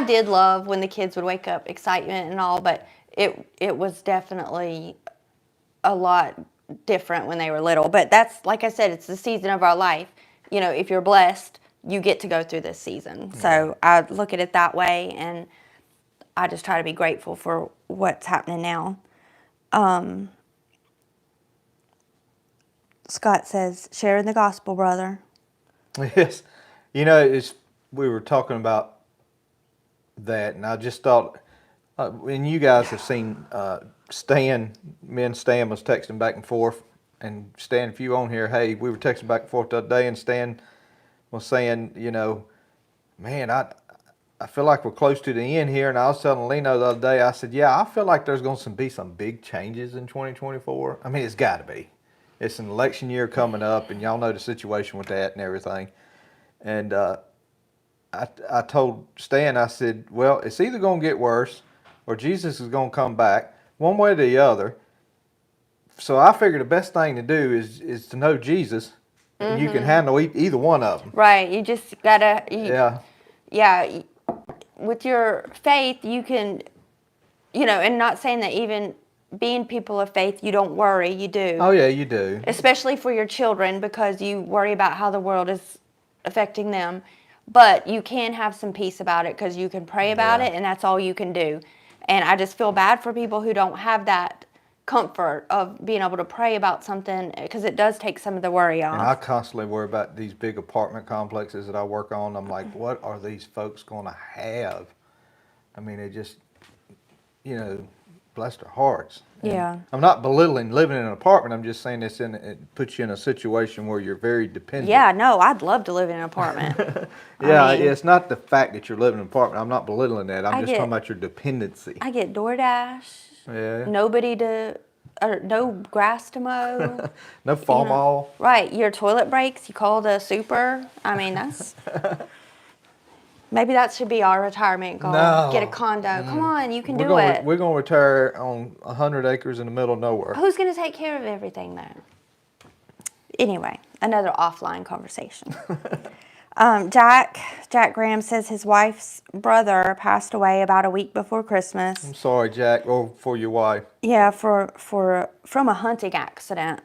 did love when the kids would wake up, excitement and all, but it was definitely a lot different when they were little. But that's, like I said, it's the season of our life. You know, if you're blessed, you get to go through this season. So I look at it that way, and I just try to be grateful for what's happening now. Scott says, sharing the gospel, brother. Yes. You know, we were talking about that, and I just thought, and you guys have seen Stan, me and Stan was texting back and forth, and Stan, if you on here, hey, we were texting back and forth the other day, and Stan was saying, you know, man, I feel like we're close to the end here, and I was telling Lino the other day, I said, yeah, I feel like there's going to be some big changes in 2024. I mean, it's got to be. It's an election year coming up, and y'all know the situation with that and everything. And I told Stan, I said, well, it's either going to get worse or Jesus is going to come back, one way or the other. So I figured the best thing to do is to know Jesus, and you can handle either one of them. Right. You just gotta. Yeah. With your faith, you can, you know, and not saying that even being people of faith, you don't worry. You do. Oh yeah, you do. Especially for your children, because you worry about how the world is affecting them. But you can have some peace about it because you can pray about it, and that's all you can do. And I just feel bad for people who don't have that comfort of being able to pray about something, because it does take some of the worry off. And I constantly worry about these big apartment complexes that I work on. I'm like, what are these folks going to have? I mean, they just, you know, bless their hearts. And Yeah. I'm not belittling living in an apartment. I'm just saying it puts you in a situation where you're very dependent. Yeah, no, I'd love to live in an apartment. Yeah, I mean, it's not the fact that you're living in an apartment. I'm not belittling that. I'm I just get- talking about your dependency. I get DoorDash, Yeah. no grass to mow. No fall You know, mall. right, your toilet breaks, you call the super. I mean, that's maybe that should be our retirement goal. No. Get a condo. Come on, you can We're do gonna, it. We're going to retire on 100 acres in the middle of nowhere. Who's going to take care of everything then? Anyway, another offline conversation. Jack Graham says his wife's brother passed away about a week before Christmas. I'm sorry, Jack, or for your wife. Yeah, from a hunting accident.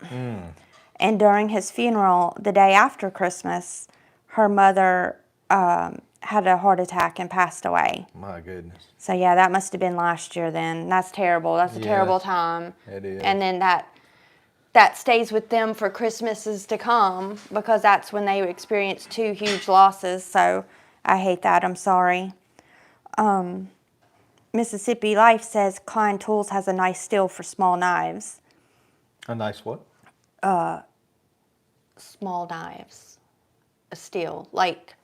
And during his funeral, the day after Christmas, her mother had a heart attack and passed away. My goodness. So yeah, that must have been last year then. That's terrible. That's a terrible time. It is. And then that stays with them for Christmases to come, because that's when they experience two huge losses. So I hate that. I'm sorry. Mississippi Life says Klein Tools has a nice steel for small knives. A nice what? Small knives. A steel. Like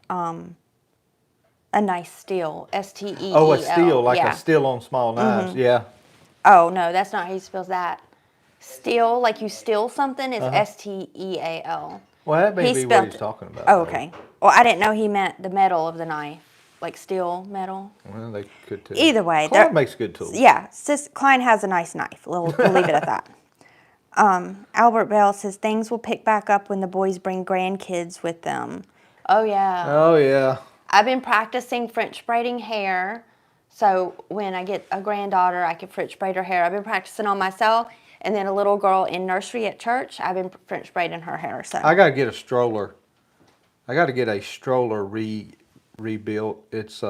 a nice steel. STEEL. Oh, a steel, like yeah. a steel on small knives. Yeah. Oh, no, that's not how you spell that. Steal, like you steal something, is STEAL. Well, that may He be what spelled he's it. talking about. Oh, though. okay. Well, I didn't know he meant the metal of the knife, like steel metal. Well, they could too. Either way, Klein makes good tools. Yeah, Klein has a nice knife. We'll leave it at that. Albert Bell says things will pick back up when the boys bring grandkids with them. Oh yeah. Oh, yeah. I've been practicing French braiding hair, so when I get a granddaughter, I can French braid her hair. I've been practicing on myself, and then a little girl in nursery at church, I've been French braiding her hair. So I got to get a stroller. I got to get a stroller rebuilt. It's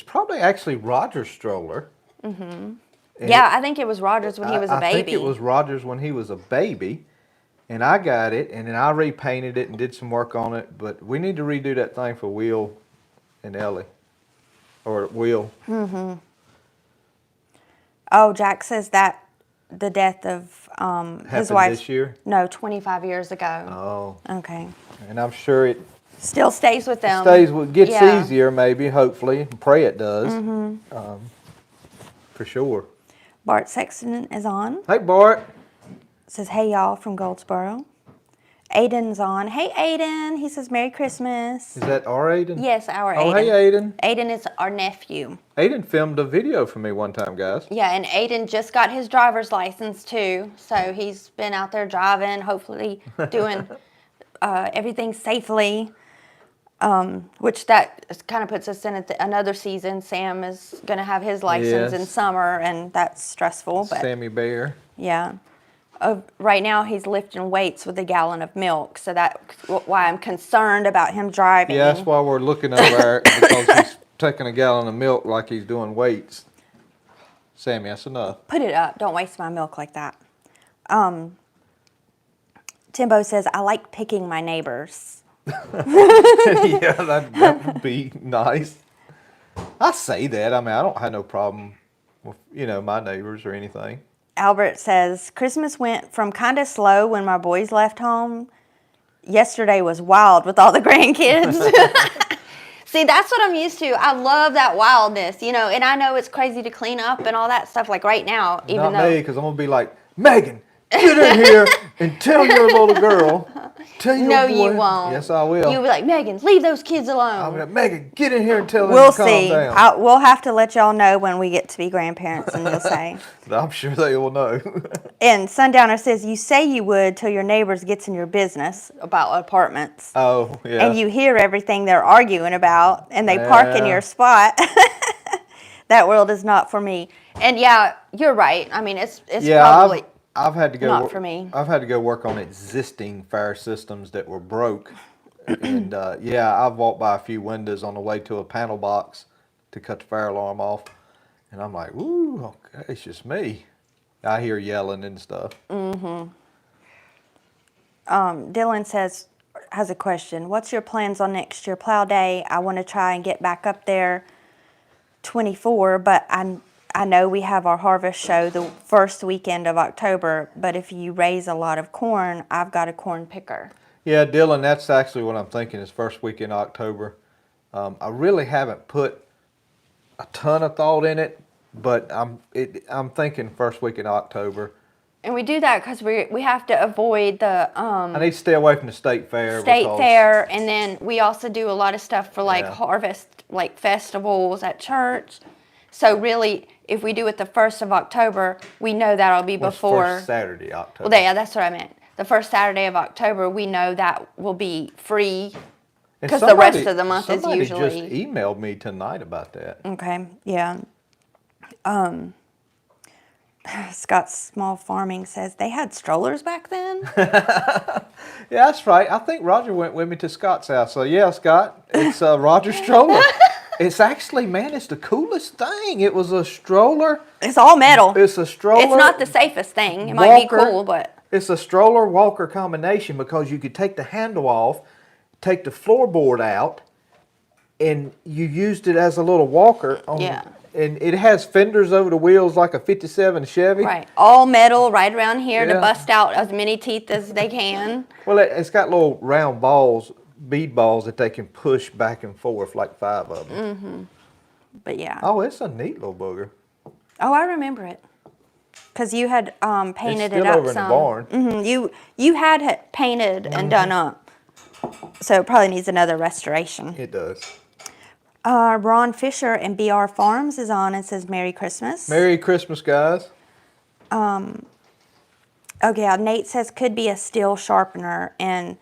probably actually Roger's stroller. Mm-hmm. Yeah, I think it was Rogers when he was a baby. I think it was Roger's when he was a baby, and I got it, and then I repainted it and did some work on it. But we need to redo that thing for Will and Ellie, or Will. Mm-hmm. Oh, Jack says that the death of his Happened wife this year? No, 25 years ago. Oh. Okay. And I'm sure it Still stays with them. Gets Yeah. easier maybe, hopefully. Pray it does. For sure. Bart Sexton is on. Hey, Bart. Says, hey, y'all, from Goldsboro. Aiden's on. Hey, Aiden. He says, Merry Christmas. Is that our Aiden? Yes, our Aiden. Oh, hey, Aiden. Aiden is our nephew. Aiden filmed a video for me one time, guys. Yeah, and Aiden just got his driver's license, too. So he's been out there driving, hopefully doing everything safely. Which that kind of puts us in another season. Sam is going to have his license in summer, and that's stressful. But Sammy Bear. yeah. Right now, he's lifting weights with a gallon of milk, so that's why I'm concerned about him driving. Yeah, that's why we're looking over because he's taking a gallon of milk like he's doing weights. Sammy, that's enough. Put it up. Don't waste my milk like that. Timbo says, I like picking my neighbors. Yeah, that would be nice. I say that. I mean, I don't have no problem with, my neighbors or anything. Albert says, Christmas went from kind of slow when my boys left home. Yesterday was wild with all the grandkids. See, that's what I'm used to. I love that wildness, and I know it's crazy to clean up and all that stuff like right now. Even Not me, because I'm going to be like, Megan, get in here and tell your little girl. Tell your No, boy. you won't. Yes, I will. You'll be like, Megan, leave those kids alone. I'll be like, Megan, get in here and tell them We'll to calm see. down. We'll have to let y'all know when we get to be grandparents, and you'll say. I'm sure they will know. And Sundowner says, you say you would till your neighbors gets in your business about apartments. Oh, yeah. And you hear everything they're arguing about, and they park in your spot. That world is not for me. And yeah, you're right. I mean, it's probably I've had to go not for me. I've had to go work on existing fire systems that were broke. And I've walked by a few windows on the way to a panel box to cut the fire alarm off. And I'm like, ooh, okay, it's just me. I hear yelling and stuff. Mm-hmm. Dylan has a question. What's your plans on next year plow day? I want to try and get back up there 24, but I know we have our harvest show the first weekend of October, but if you raise a lot of corn, I've got a corn picker. Yeah, Dylan, that's actually what I'm thinking is first week in October. I really haven't put a ton of thought in it, but I'm thinking first week in October. And we do that because we have to avoid the I need to stay away from the state fair. And then we also do a lot of stuff for harvest, like festivals at church. So really, if we do it the 1st of October, we know that'll be before. First Saturday, October. Well, yeah, that's what I meant. The first Saturday of October, we know that will be free because the rest of the month is usually. Somebody just emailed me tonight about that. Okay, yeah. Scott's Small Farming says they had strollers back then. Yeah, that's right. I think Roger went with me to Scott's house. So yeah, Scott, it's Roger's stroller. It's actually, man, it's the coolest thing. It was a stroller. It's all metal. It's a stroller. It's not the safest thing. It might be cool, but. It's a stroller walker combination because you could take the handle off, take the floorboard out, and you used it as a little walker. And it has fenders over the wheels like a 57 Chevy. Right. All metal right around here to bust out as many teeth as they can. Well, it's got little round balls, bead balls that they can push back and forth, like 5 of them. Mm-hmm. But yeah. Oh, it's a neat little booger. Oh, I remember it. Because you had painted it up over some. In the barn. Mm-hmm. You had it painted and done up. So it probably needs another restoration. It does. Ron Fisher and BR Farms is on and says Merry Christmas. Merry Christmas, guys. Okay, Nate says could be a steel sharpener, and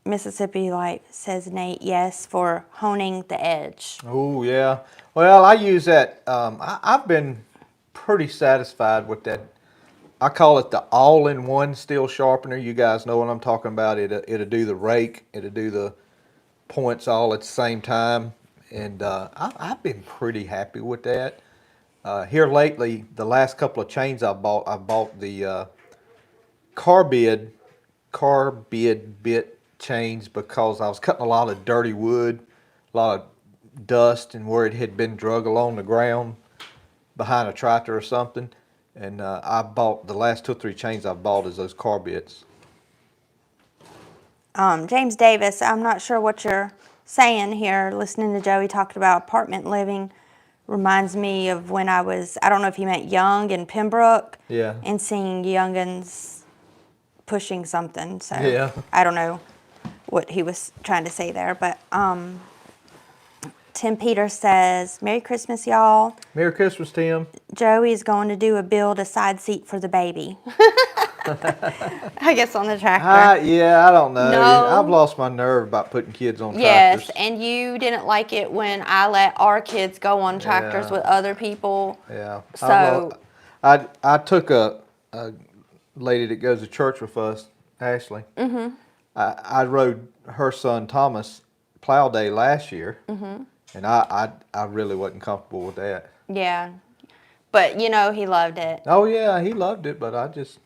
Mississippi Light says Nate yes for honing the edge. Oh yeah. Well, I use that. I've been pretty satisfied with that. I call it the all-in-one steel sharpener. You guys know what I'm talking about. It'll do the rake. It'll do the points all at the same time. And I've been pretty happy with that. Here lately, the last couple of chains I bought the carbide bit chains because I was cutting a lot of dirty wood, a lot of dust, and where it had been drug along the ground behind a tractor or something. And I bought the last 2 or 3 chains I bought is those carbides. James Davis, I'm not sure what you're saying here. Listening to Joey talk about apartment living reminds me of when I don't know if he meant young in Pembroke. Yeah. And seeing youngins pushing something. So Yeah. I don't know what he was trying to say there. But Tim Peters says, Merry Christmas, y'all. Merry Christmas, Tim. Joey's going to build a side seat for the baby. I guess on the tractor. Yeah, I don't know. No. I've lost my nerve about putting kids on Yes, tractors. and you didn't like it when I let our kids go on tractors with other people. Yeah. So I took a lady that goes to church with us, Ashley. Mm-hmm. I rode her son Thomas plow day last year, and I really wasn't comfortable with that. yeah, but he loved it. Oh yeah, he loved it, but I just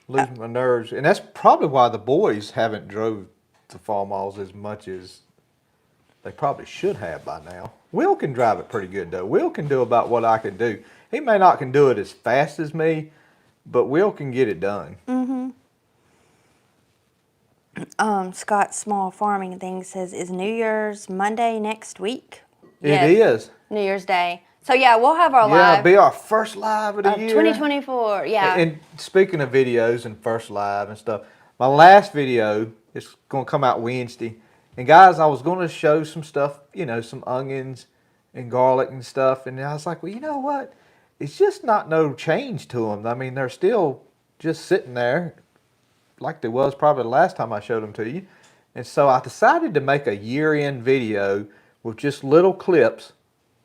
lose my nerves, and that's probably why the boys haven't drove the farmhouse as much as they probably should have by now. Will can drive it pretty good though. Will can do about what I can do. He may not can do it as fast as me, but Will can get it done. Scott Small Farming thing says, is New Year's Monday next week? It is. New Year's Day. So yeah, we'll have our Yeah, live. it'll be our first live of the year. 2024, yeah. And speaking of videos and first live and stuff, my last video is going to come out Wednesday. And guys, I was going to show some stuff, some onions and garlic and stuff. And I was like, well, you know what? It's just not no change to them. I mean, they're still just sitting there like they was probably the last time I showed them to you. And so I decided to make a year-end video with just little clips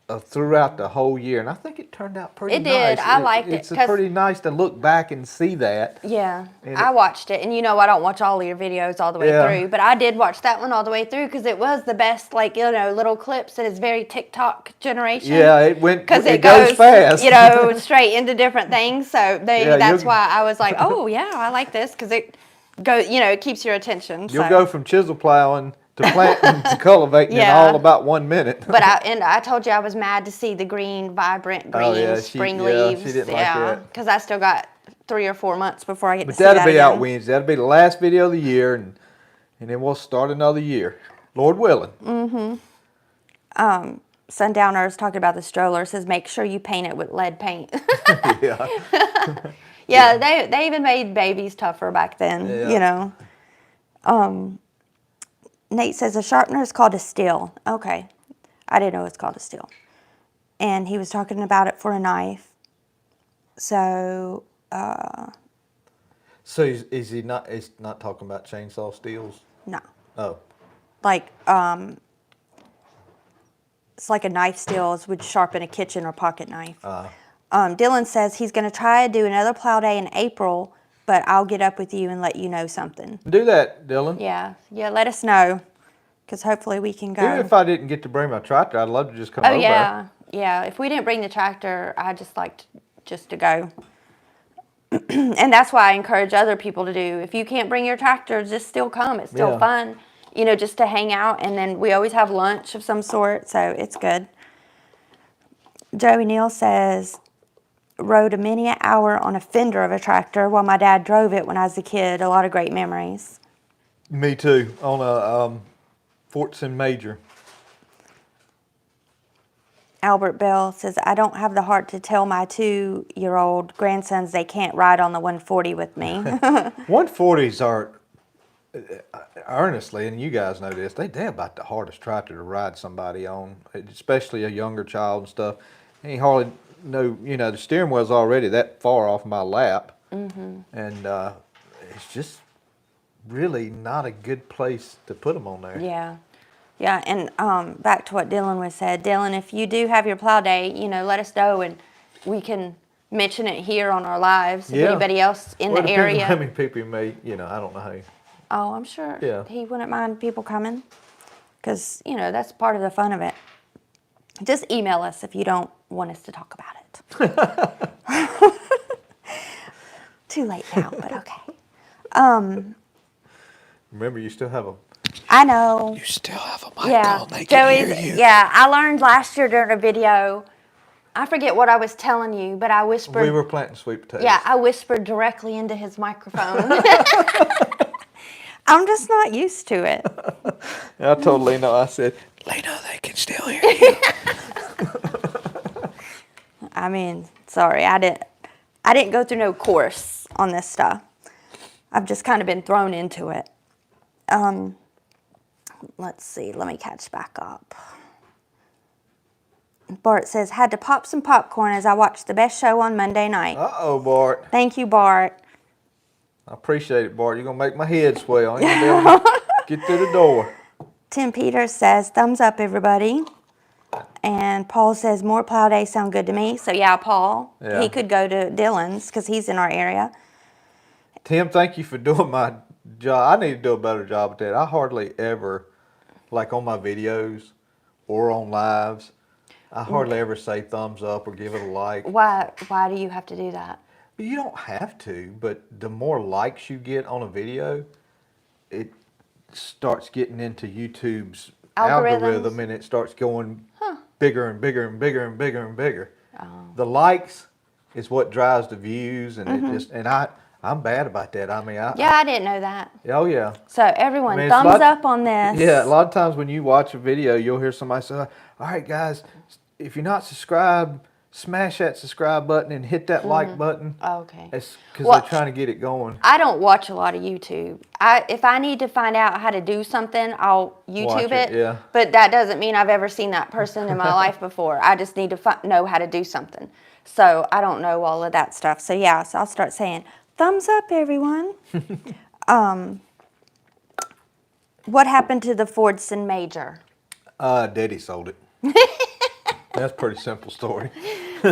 of throughout the whole year, and I think it turned out pretty nice. It did. I liked it. It's pretty nice to look back and see that. Yeah, And I watched it, and I don't watch all of your videos all the way through, but I did watch that one all the way through because it was the best, little clips, and it's very TikTok generation. Yeah, it it goes fast. Straight into different things. So that's why I was like, oh yeah, I like this because it goes, it keeps your attention. You'll go from chisel plowing to planting to cultivating in all about 1 minute. But I told you I was mad to see the green, vibrant green spring leaves. She didn't like that. Because I still got 3 or 4 months before I get to see that. But that that'll be again. out Wednesday. That'll be the last video of the year, and then we'll start another year, Lord willing. Sundowner is talking about the stroller. Says make sure you paint it with lead paint. Yeah. Yeah, they even made babies tougher back then. Yeah. Nate says a sharpener is called a steel. Okay, I didn't know it's called a steel. And he was talking about it for a knife. So. So is he not? He's not talking about chainsaw steels. No. Oh. Like it's like a knife steel would sharpen a kitchen or pocket knife. Dylan says he's going to try to do another plow day in April, but I'll get up with you and let you know something. Do that, Dylan. Yeah, let us know, because hopefully we can go. Even if I didn't get to bring my tractor, I'd love to just come over. Oh, yeah. If we didn't bring the tractor, I just like just to go. And that's why I encourage other people to do. If you can't bring your tractor, just still come. It's still fun, just to hang out. And then we always have lunch of some sort, so it's good. Joey Neal says, rode many an hour on a fender of a tractor while my dad drove it when I was a kid. A lot of great memories. Me too, on a Fortson Major. Albert Bell says, I don't have the heart to tell my 2-year-old grandsons they can't ride on the 140 with me. 140s are, earnestly, and you guys know this, they're about the hardest tractor to ride somebody on, especially a younger child and stuff. Ain't hardly the steering wheel's already that far off my lap. And it's just really not a good place to put them on there. Yeah, and back to what Dylan was said. Dylan, if you do have your plow day, let us know, and we can mention it here on our lives. If anybody else in the area. How many people you may, I don't know how. Oh, I'm sure he wouldn't mind people coming, because, that's part of the fun of it. Just email us if you don't want us to talk about it. Too late now, but okay. Remember, you still have a... I know. You still have a mic on. They Joey's, can hear you. Yeah, I learned last year during a video, I forget what I was telling you, but I whispered. We were planting sweet potatoes. Yeah, I whispered directly into his microphone. I'm just not used to it. And I told Lena, I said, Lena, they can still hear you. I mean, sorry, I didn't go through no course on this stuff. I've just kind of been thrown into it. Let's see, let me catch back up. Bart says, had to pop some popcorn as I watched the best show on Monday night. Uh-oh, Bart. Thank you, Bart. I appreciate it, Bart. You're going to make my head swell. I ain't going to be able to get through the door. Tim Peters says, thumbs up, everybody. And Paul says, more plow days sound good to me. So, yeah, Paul, Yeah. he could go to Dillon's because he's in our area. Tim, thank you for doing my job. I need to do a better job at that. I hardly ever, like on my videos or on lives, I hardly ever say thumbs up or give it a like. Why do you have to do that? You don't have to, but the more likes you get on a video, it starts getting into YouTube's algorithm, and it starts going bigger and bigger and bigger and bigger and bigger. Oh. The likes is what drives the views, and it just, and I'm bad about that. I mean, Yeah, I didn't know that. Oh yeah. So everyone, I mean, it's thumbs up on this. Yeah, a lot of times when you watch a video, you'll hear somebody say, all right, guys, if you're not subscribed, smash that subscribe button and hit that like button. Okay. It's because Well, they're trying to get it going. I don't watch a lot of YouTube. If I need to find out how to do something, I'll YouTube Watch it, yeah. But that doesn't mean I've ever seen that person in my life before. I just need to know how to do something. So I don't know all of that stuff. So yeah, so I'll start saying, thumbs up, everyone. What happened to the Fordson Major? Daddy sold it. That's a pretty simple story.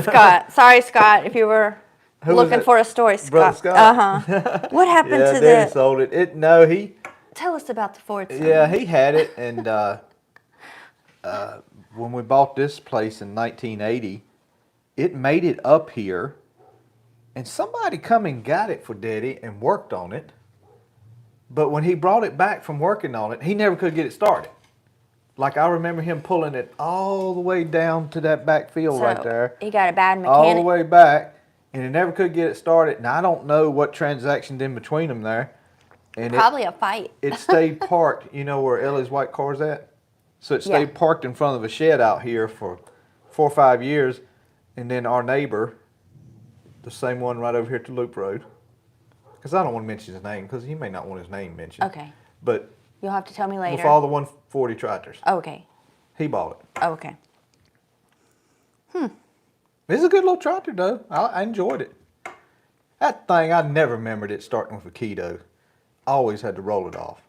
Scott. Sorry, Scott, if you were looking for a story, Scott. Brother Scott? Uh-huh. What happened to Daddy sold it. Tell us about the Fordson. Yeah, he had it, and when we bought this place in 1980, it made it up here, and somebody come and got it for Daddy and worked on it. But when he brought it back from working on it, he never could get it started. Like, I remember him pulling it all the way down to that back field right there. He got a bad mechanic. All the way back, and he never could get it started. And I don't know what transactioned in between them there. And Probably a fight. It stayed parked, you know where Ellie's white car's at? So it stayed parked in front of a shed out here for 4 or 5 years. And then our neighbor, the same one right over here at the Loop Road, because I don't want to mention his name because he may not want his name mentioned. Okay. But You'll have to tell me later. with all the 140 tractors. Okay. He bought it. Okay. It's a good little tractor, though. I enjoyed it. That thing, I never remembered it starting with a key, though. I always had to roll it off.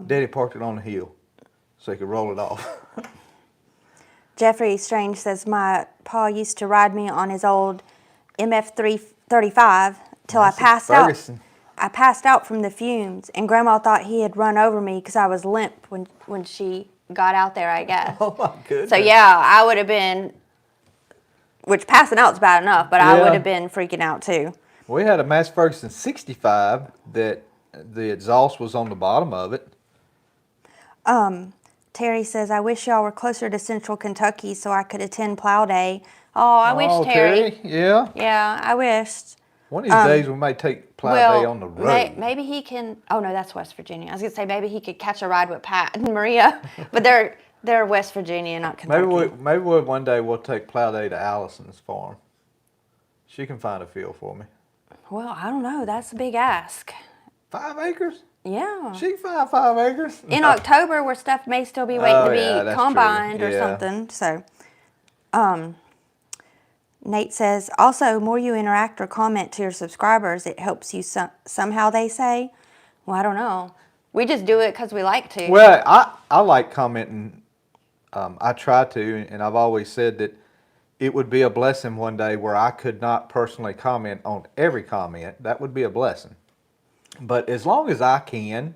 Daddy parked it on the hill so he could roll it off. Jeffrey Strange says, my pa used to ride me on his old MF335 till I passed Ferguson. out. I passed out from the fumes, and Grandma thought he had run over me because I was limp when she got out there, I guess. Oh, my goodness. So, yeah, I would have been, which passing out's bad enough, but I would have been freaking out, too. We had a Mass Ferguson 65 that the exhaust was on the bottom of it. Terry says, I wish y'all were closer to Central Kentucky so I could attend plow day. Oh, I wish, Terry. Yeah. Yeah, I wished. One of these days we may take plow day on the road. Maybe he can. Oh no, that's West Virginia. I was gonna say maybe he could catch a ride with Pat and Maria, but they're West Virginia, not Kentucky. Maybe one day we'll take plow day to Allison's farm. She can find a field for me. Well, I don't know. That's a big ask. 5 acres? Yeah. She can find 5 acres. In October, where stuff may still be waiting to be that's combined true. or something. So, Nate says, also, more you interact or comment to your subscribers, it helps you somehow, they say. Well, I don't know. We just do it because we like to. Well, I like commenting. I try to, and I've always said that it would be a blessing one day where I could not personally comment on every comment. That would be a blessing. But as long as I can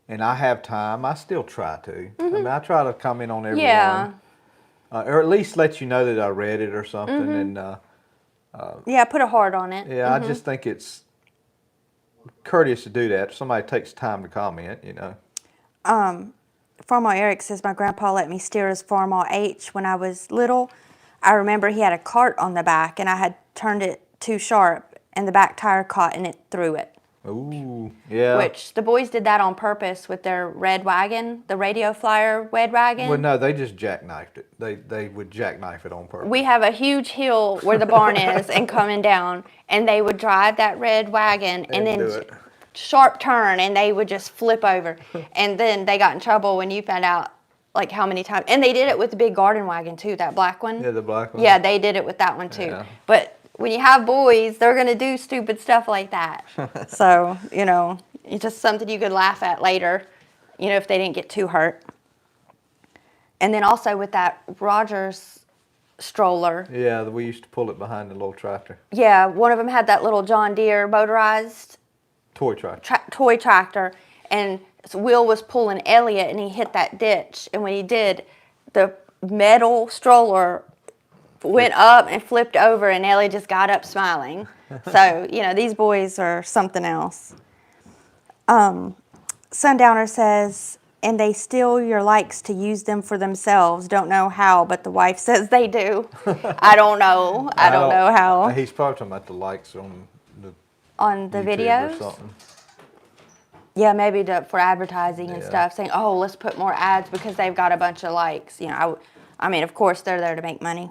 and I have time, I still try to. I mean, I try to comment on every one. Or at least let you know that I read it or something. And yeah, put a heart on it. yeah, I just think it's courteous to do that. If somebody takes time to comment, you know. Farmall Eric says, my grandpa let me steer his Farmall H when I was little. I remember he had a cart on the back, and I had turned it too sharp, and the back tire caught, and it threw it. Ooh, yeah. Which the boys did that on purpose with their red wagon, the radio flyer red wagon. Well, no, they just jackknifed it. They would jackknife it on purpose. We have a huge hill where the barn is and coming down, and they would drive that red wagon and do then it. sharp turn, and they would just flip over. And then they got in trouble when you found out like how many times. And they did it with the big garden wagon too, that black one. Yeah, the black one. Yeah, they did it with that one too. Yeah. But when you have boys, they're gonna do stupid stuff like that. So it's just something you could laugh at later, if they didn't get too hurt. And then also with that Rogers stroller. Yeah, we used to pull it behind the little tractor. Yeah, one of them had that little John Deere motorized Toy tractor. toy tractor, and Will was pulling Elliot, and he hit that ditch. And when he did, the metal stroller went up and flipped over, and Elliot just got up smiling. So, these boys are something else. Sundowner says, and they steal your likes to use them for themselves. Don't know how, but the wife says they do. I don't know. I don't know how. He's probably talking about the likes on the On the YouTube videos? or something. Yeah, maybe for advertising and Yeah. stuff, saying, oh, let's put more ads because they've got a bunch of likes. I mean, of course, they're there to make money.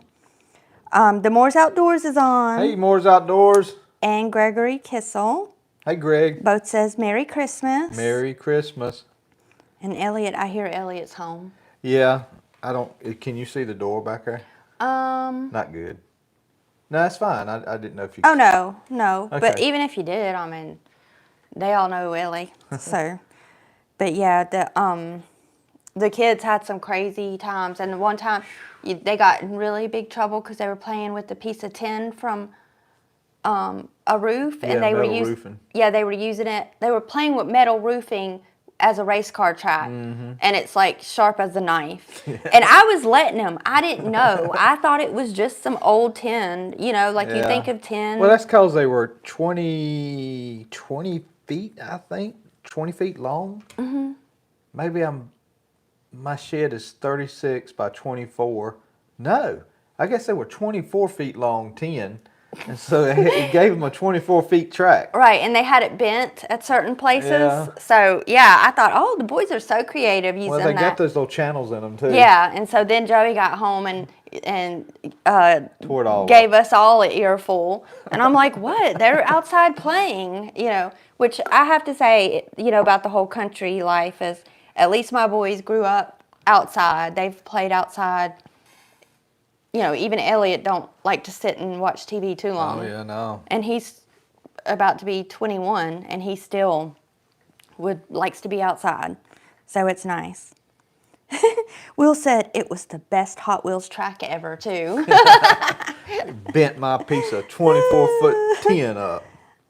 The Moore's Outdoors is on. Hey, Moore's Outdoors. And Gregory Kissel. Hey, Greg. Both says Merry Christmas. Merry Christmas. And Elliot, I hear Elliot's home. Yeah, I don't. Can you see the door back there? Not good. No, that's fine. I didn't know if you. Oh, no. Okay. But even if you did, I mean, they all know Ellie. So, but yeah, the kids had some crazy times. And one time, they got in really big trouble because they were playing with a piece of tin from a roof, and they were roofing. Yeah, they were using it. They were playing with metal roofing as a race car track, and it's like sharp as a knife. Yeah. And I was letting them. I didn't know. I thought it was just some old tin, like you think of tin. Well, that's because they were 20 feet, I think, 20 feet long. Mm-hmm. Maybe my shed is 36 by 24. No, I guess they were 24 feet long tin. And so it gave them a 24 feet track. Right, and they had it bent at certain places. Yeah. So, yeah, I thought, the boys are so creative using that. Well, they got those little channels in them, too. Yeah, and so then Joey got home and tore it all gave up. us all an earful. And I'm like, what? They're outside playing, which I have to say, about the whole country life is at least my boys grew up outside. They've played outside. Even Elliot don't like to sit and watch TV too long. Oh, yeah, no. And he's about to be 21, and he still likes to be outside. So it's nice. Will said it was the best Hot Wheels track ever, too. Bent my piece of 24-foot tin up.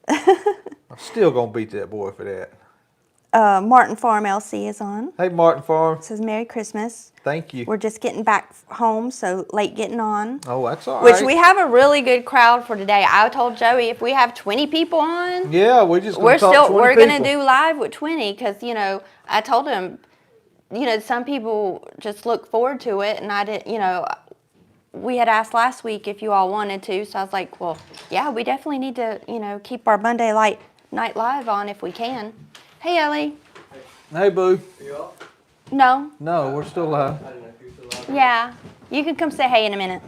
I'm still going to beat that boy for that. Martin Farm LC is on. Hey, Martin Farm. It says Merry Christmas. Thank you. We're just getting back home, so late getting on. Oh, that's all right. Which we have a really good crowd for today. I told Joey if we have 20 people on, yeah, we're gonna do live with 20 because I told him, some people just look forward to it, and I didn't, we had asked last week if you all wanted to, so I was like, well, yeah, we definitely need to, keep our Monday night live on if we can. Hey, Ellie. Hey, Boo. You up? No. No, we're still live. I didn't know if you were still up. Yeah. You can come say hey in a minute.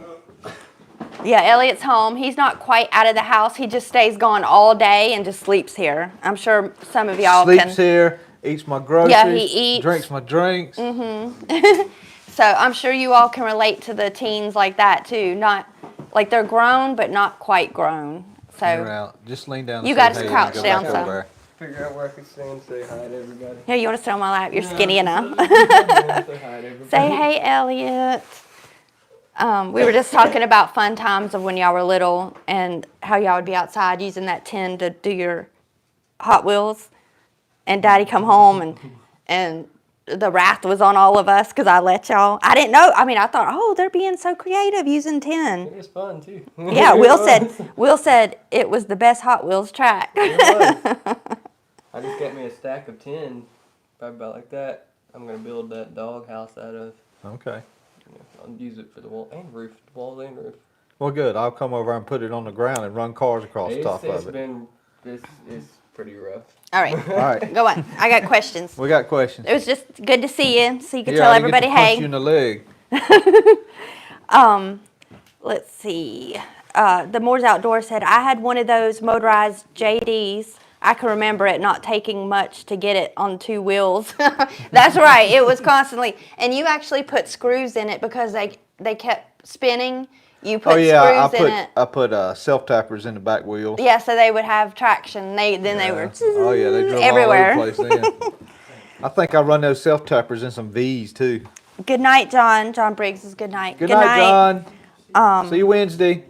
Yeah, Elliot's home. He's not quite out of the house. He just stays gone all day and just sleeps here. I'm sure some of y'all Sleeps here, eats my groceries. Yeah, he eats. Drinks my drinks. So I'm sure you all can relate to the teens like that too. Not like they're grown, but not quite grown. So You're out. Just lean down. And You say gotta hey and crouch go down back some. over there. Figure out where I could stand, say hi to everybody. here, you want to sit on my lap? You're skinny enough. Say hi to everybody. Say hey, Elliot. We were just talking about fun times of when y'all were little and how y'all would be outside using that tin to do your Hot Wheels. And Daddy come home and the wrath was on all of us because I let y'all. I didn't know. I mean, I thought, they're being so creative using tin. It was fun too. Yeah, Will said it was the best Hot Wheels track. It was. I just got me a stack of tin, probably about like that. I'm gonna build that dog house out of. Okay. I'll use it for the wall and roof, the walls and roof. Well, good. I'll come over and put it on the ground and run cars across the top of it. It's pretty rough. All right. All right. Go on. I got questions. We got questions. It was just good to see you, so you could Yeah, tell I didn't get everybody, to punch hey. you in the leg. Let's see. The Moore's Outdoor said, I had one of those motorized JDs. I can remember it not taking much to get it on 2 wheels. That's right. It was constantly. And you actually put screws in it because they kept spinning. You put screws in it. I put self tappers in the back wheels. Yeah, so they would have traction. They were Oh yeah, they drove everywhere. all over the place then. I think I run those self tappers in some V's too. Good night, John. John Briggs is good night. Good night, John. See you Wednesday.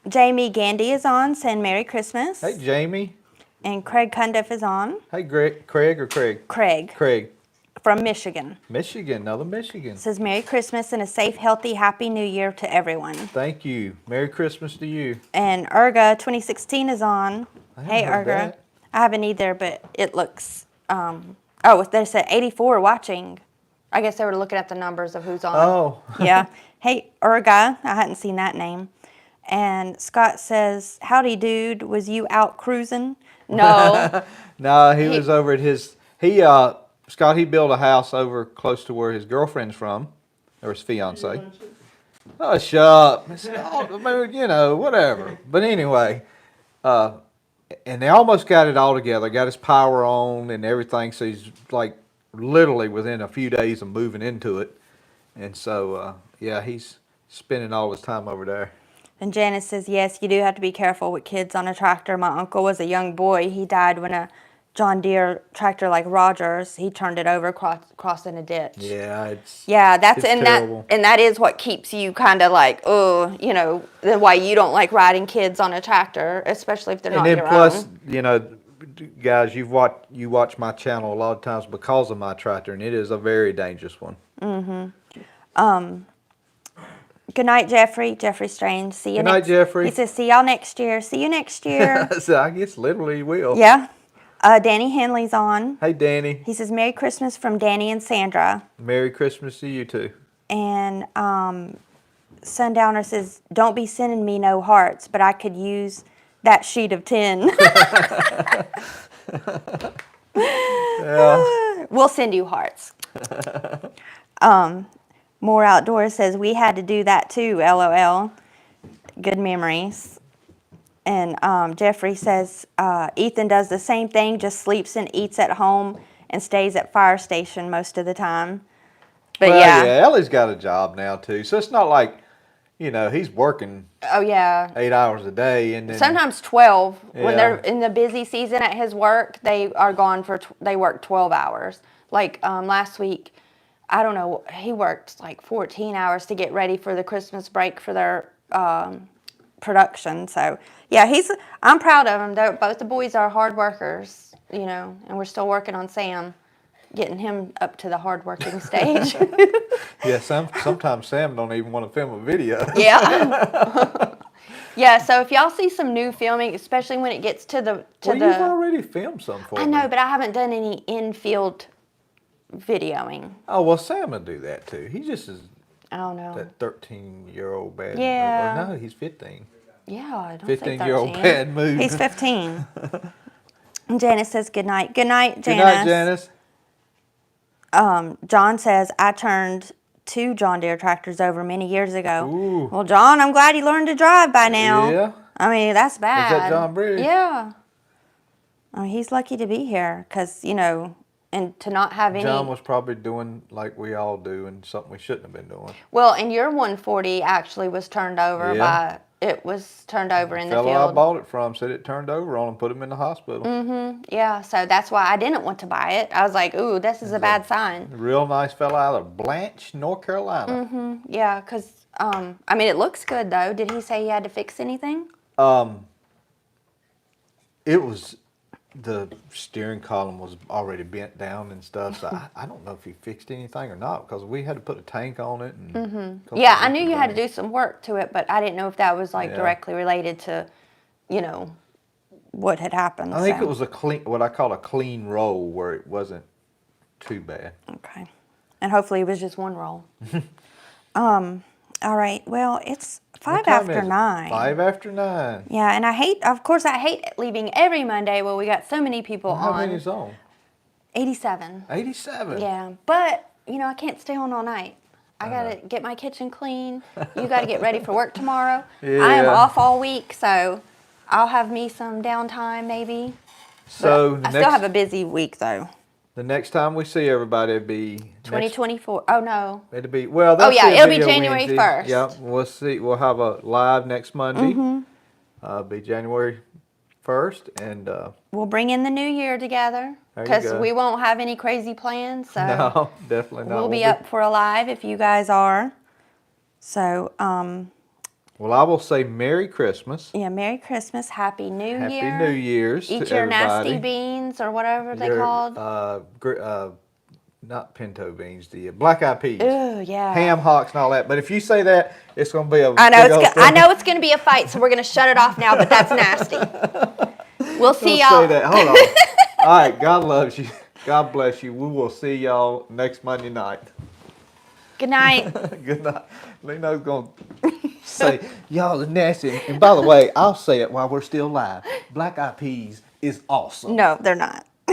Jamie Gandy is on, saying Merry Christmas. Hey, Jamie. And Craig Cundiff is on. Hey, Craig or Craig? Craig. Craig. From Michigan. Michigan, another Michigan. Says Merry Christmas and a safe, healthy, happy New Year to everyone. Thank you. Merry Christmas to you. And Urga 2016 is on. Hey, heard Urga. that. I haven't either, but it looks. Oh, they said 84 watching. I guess they were looking at the numbers of who's on. Oh. Yeah. Hey, Urga. I hadn't seen that name. And Scott says, howdy, dude. Was you out cruising? No. No, he was over at his. Scott, he built a house over close to where his girlfriend's from, or his fiance. Oh, shut up. Whatever. But anyway, and they almost got it all together. Got his power on and everything. So he's like literally within a few days of moving into it. And so, he's spending all his time over there. And Janice says, yes, you do have to be careful with kids on a tractor. My uncle was a young boy. He died when a John Deere tractor like Rogers, he turned it over crossing a ditch. Yeah, it's terrible. That is what keeps you kind of like, why you don't like riding kids on a tractor, especially if they're not your own. And then plus, guys, you watch my channel a lot of times because of my tractor, and it is a very dangerous one. Mm-hmm. Good night, Jeffrey. Jeffrey Strange. See you Good night, Jeffrey. He says, see y'all next year. See you next year. So I guess literally you will. Yeah. Danny Henley's on. Hey, Danny. He says, Merry Christmas from Danny and Sandra. Merry Christmas to you, too. And Sundowner says, don't be sending me no hearts, but I could use that sheet of tin. Yeah. We'll send you hearts. More Outdoors says, we had to do that too, LOL. Good memories. And Jeffrey says, Ethan does the same thing, just sleeps and eats at home and stays at fire station most of the time. But Ellie's got a job now too, so it's not like, he's working. Oh yeah. 8 hours a day, and then sometimes 12 when Yeah. they're in the busy season at his work. They are gone they work 12 hours. Like last week, I don't know, he worked like 14 hours to get ready for the Christmas break for their production. So yeah, I'm proud of him. Both the boys are hard workers, and we're still working on Sam, getting him up to the hard working stage. Yeah, sometimes Sam don't even want to film a video. Yeah. Yeah, so if y'all see some new filming, especially when it gets to You've already filmed some for me. I know, but I haven't done any in-field videoing. Oh, well, Sam will do that too. He just is I don't know. that 13-year-old bad. Yeah. Or no, he's 15. Yeah, I don't say 15-year-old 13. bad mood. He's 15. And Janice says good night. Good night, Janice. Good night, Janice. John says, I turned 2 John Deere tractors over many years ago. Ooh. Well, John, I'm glad you learned to drive by now. Yeah. I mean, that's bad. Is that John Briggs? Yeah. He's lucky to be here because, and to not have any. John was probably doing like we all do and something we shouldn't have been doing. Well, and your 140 actually was turned over it was turned over in the fellow field. I bought it from said it turned over on him, put him in the hospital. Mm-hmm. Yeah, so that's why I didn't want to buy it. I was like, ooh, this is a bad sign. Real nice fella out of Blanche, North Carolina. Mm-hmm. Yeah, because, it looks good, though. Did he say he had to fix anything? It was, the steering column was already bent down and stuff, so I don't know if he fixed anything or not, because we had to put a tank on it. And Yeah, I knew you had to do some work to it, but I didn't know if that was, Yeah. directly related to, what had happened. I think it was what I call a clean roll, where it wasn't too bad. Okay. And hopefully it was just one roll. All right. Well, it's What 5 time after is it? 9. 5 after 9. Yeah, and of course, I hate leaving every Monday. Well, we got so many people How on. many is on? 87. 87. Yeah, but I can't stay on all night. I gotta get my kitchen clean. You gotta get ready for work tomorrow. I am Yeah. off all week, so I'll have me some downtime maybe. So But I still have a busy week though. the next time we see everybody, it'll be 2024. Oh no. It'll be well. Oh That's yeah, the it'll be video January Wednesday. 1st. Yep, we'll see. We'll have a live next Monday. Be January 1st, and We'll bring in the new year together There you because go. we won't have any crazy plans. So no, definitely not. we'll be up for a live if you guys are. So Well, I will say Merry Christmas, yeah, Merry Christmas, Happy New Happy Year. New Year's Eat to your everybody. nasty beans or whatever they Your, called. not pinto beans, the black eyed peas, Ooh, yeah. ham hocks, and all that. But if you say that, it's going to be a I know big old I know it's going to be a fight, so we're going to shut it off now. But that's nasty. We'll see Don't y'all. say that. Hold on. All right. God loves you. God bless you. We will see y'all next Monday night. Good night. Good night. Leno's going to say, y'all are nasty. And by the way, I'll say it while we're still live. Black eyed peas is awesome. No, they're not.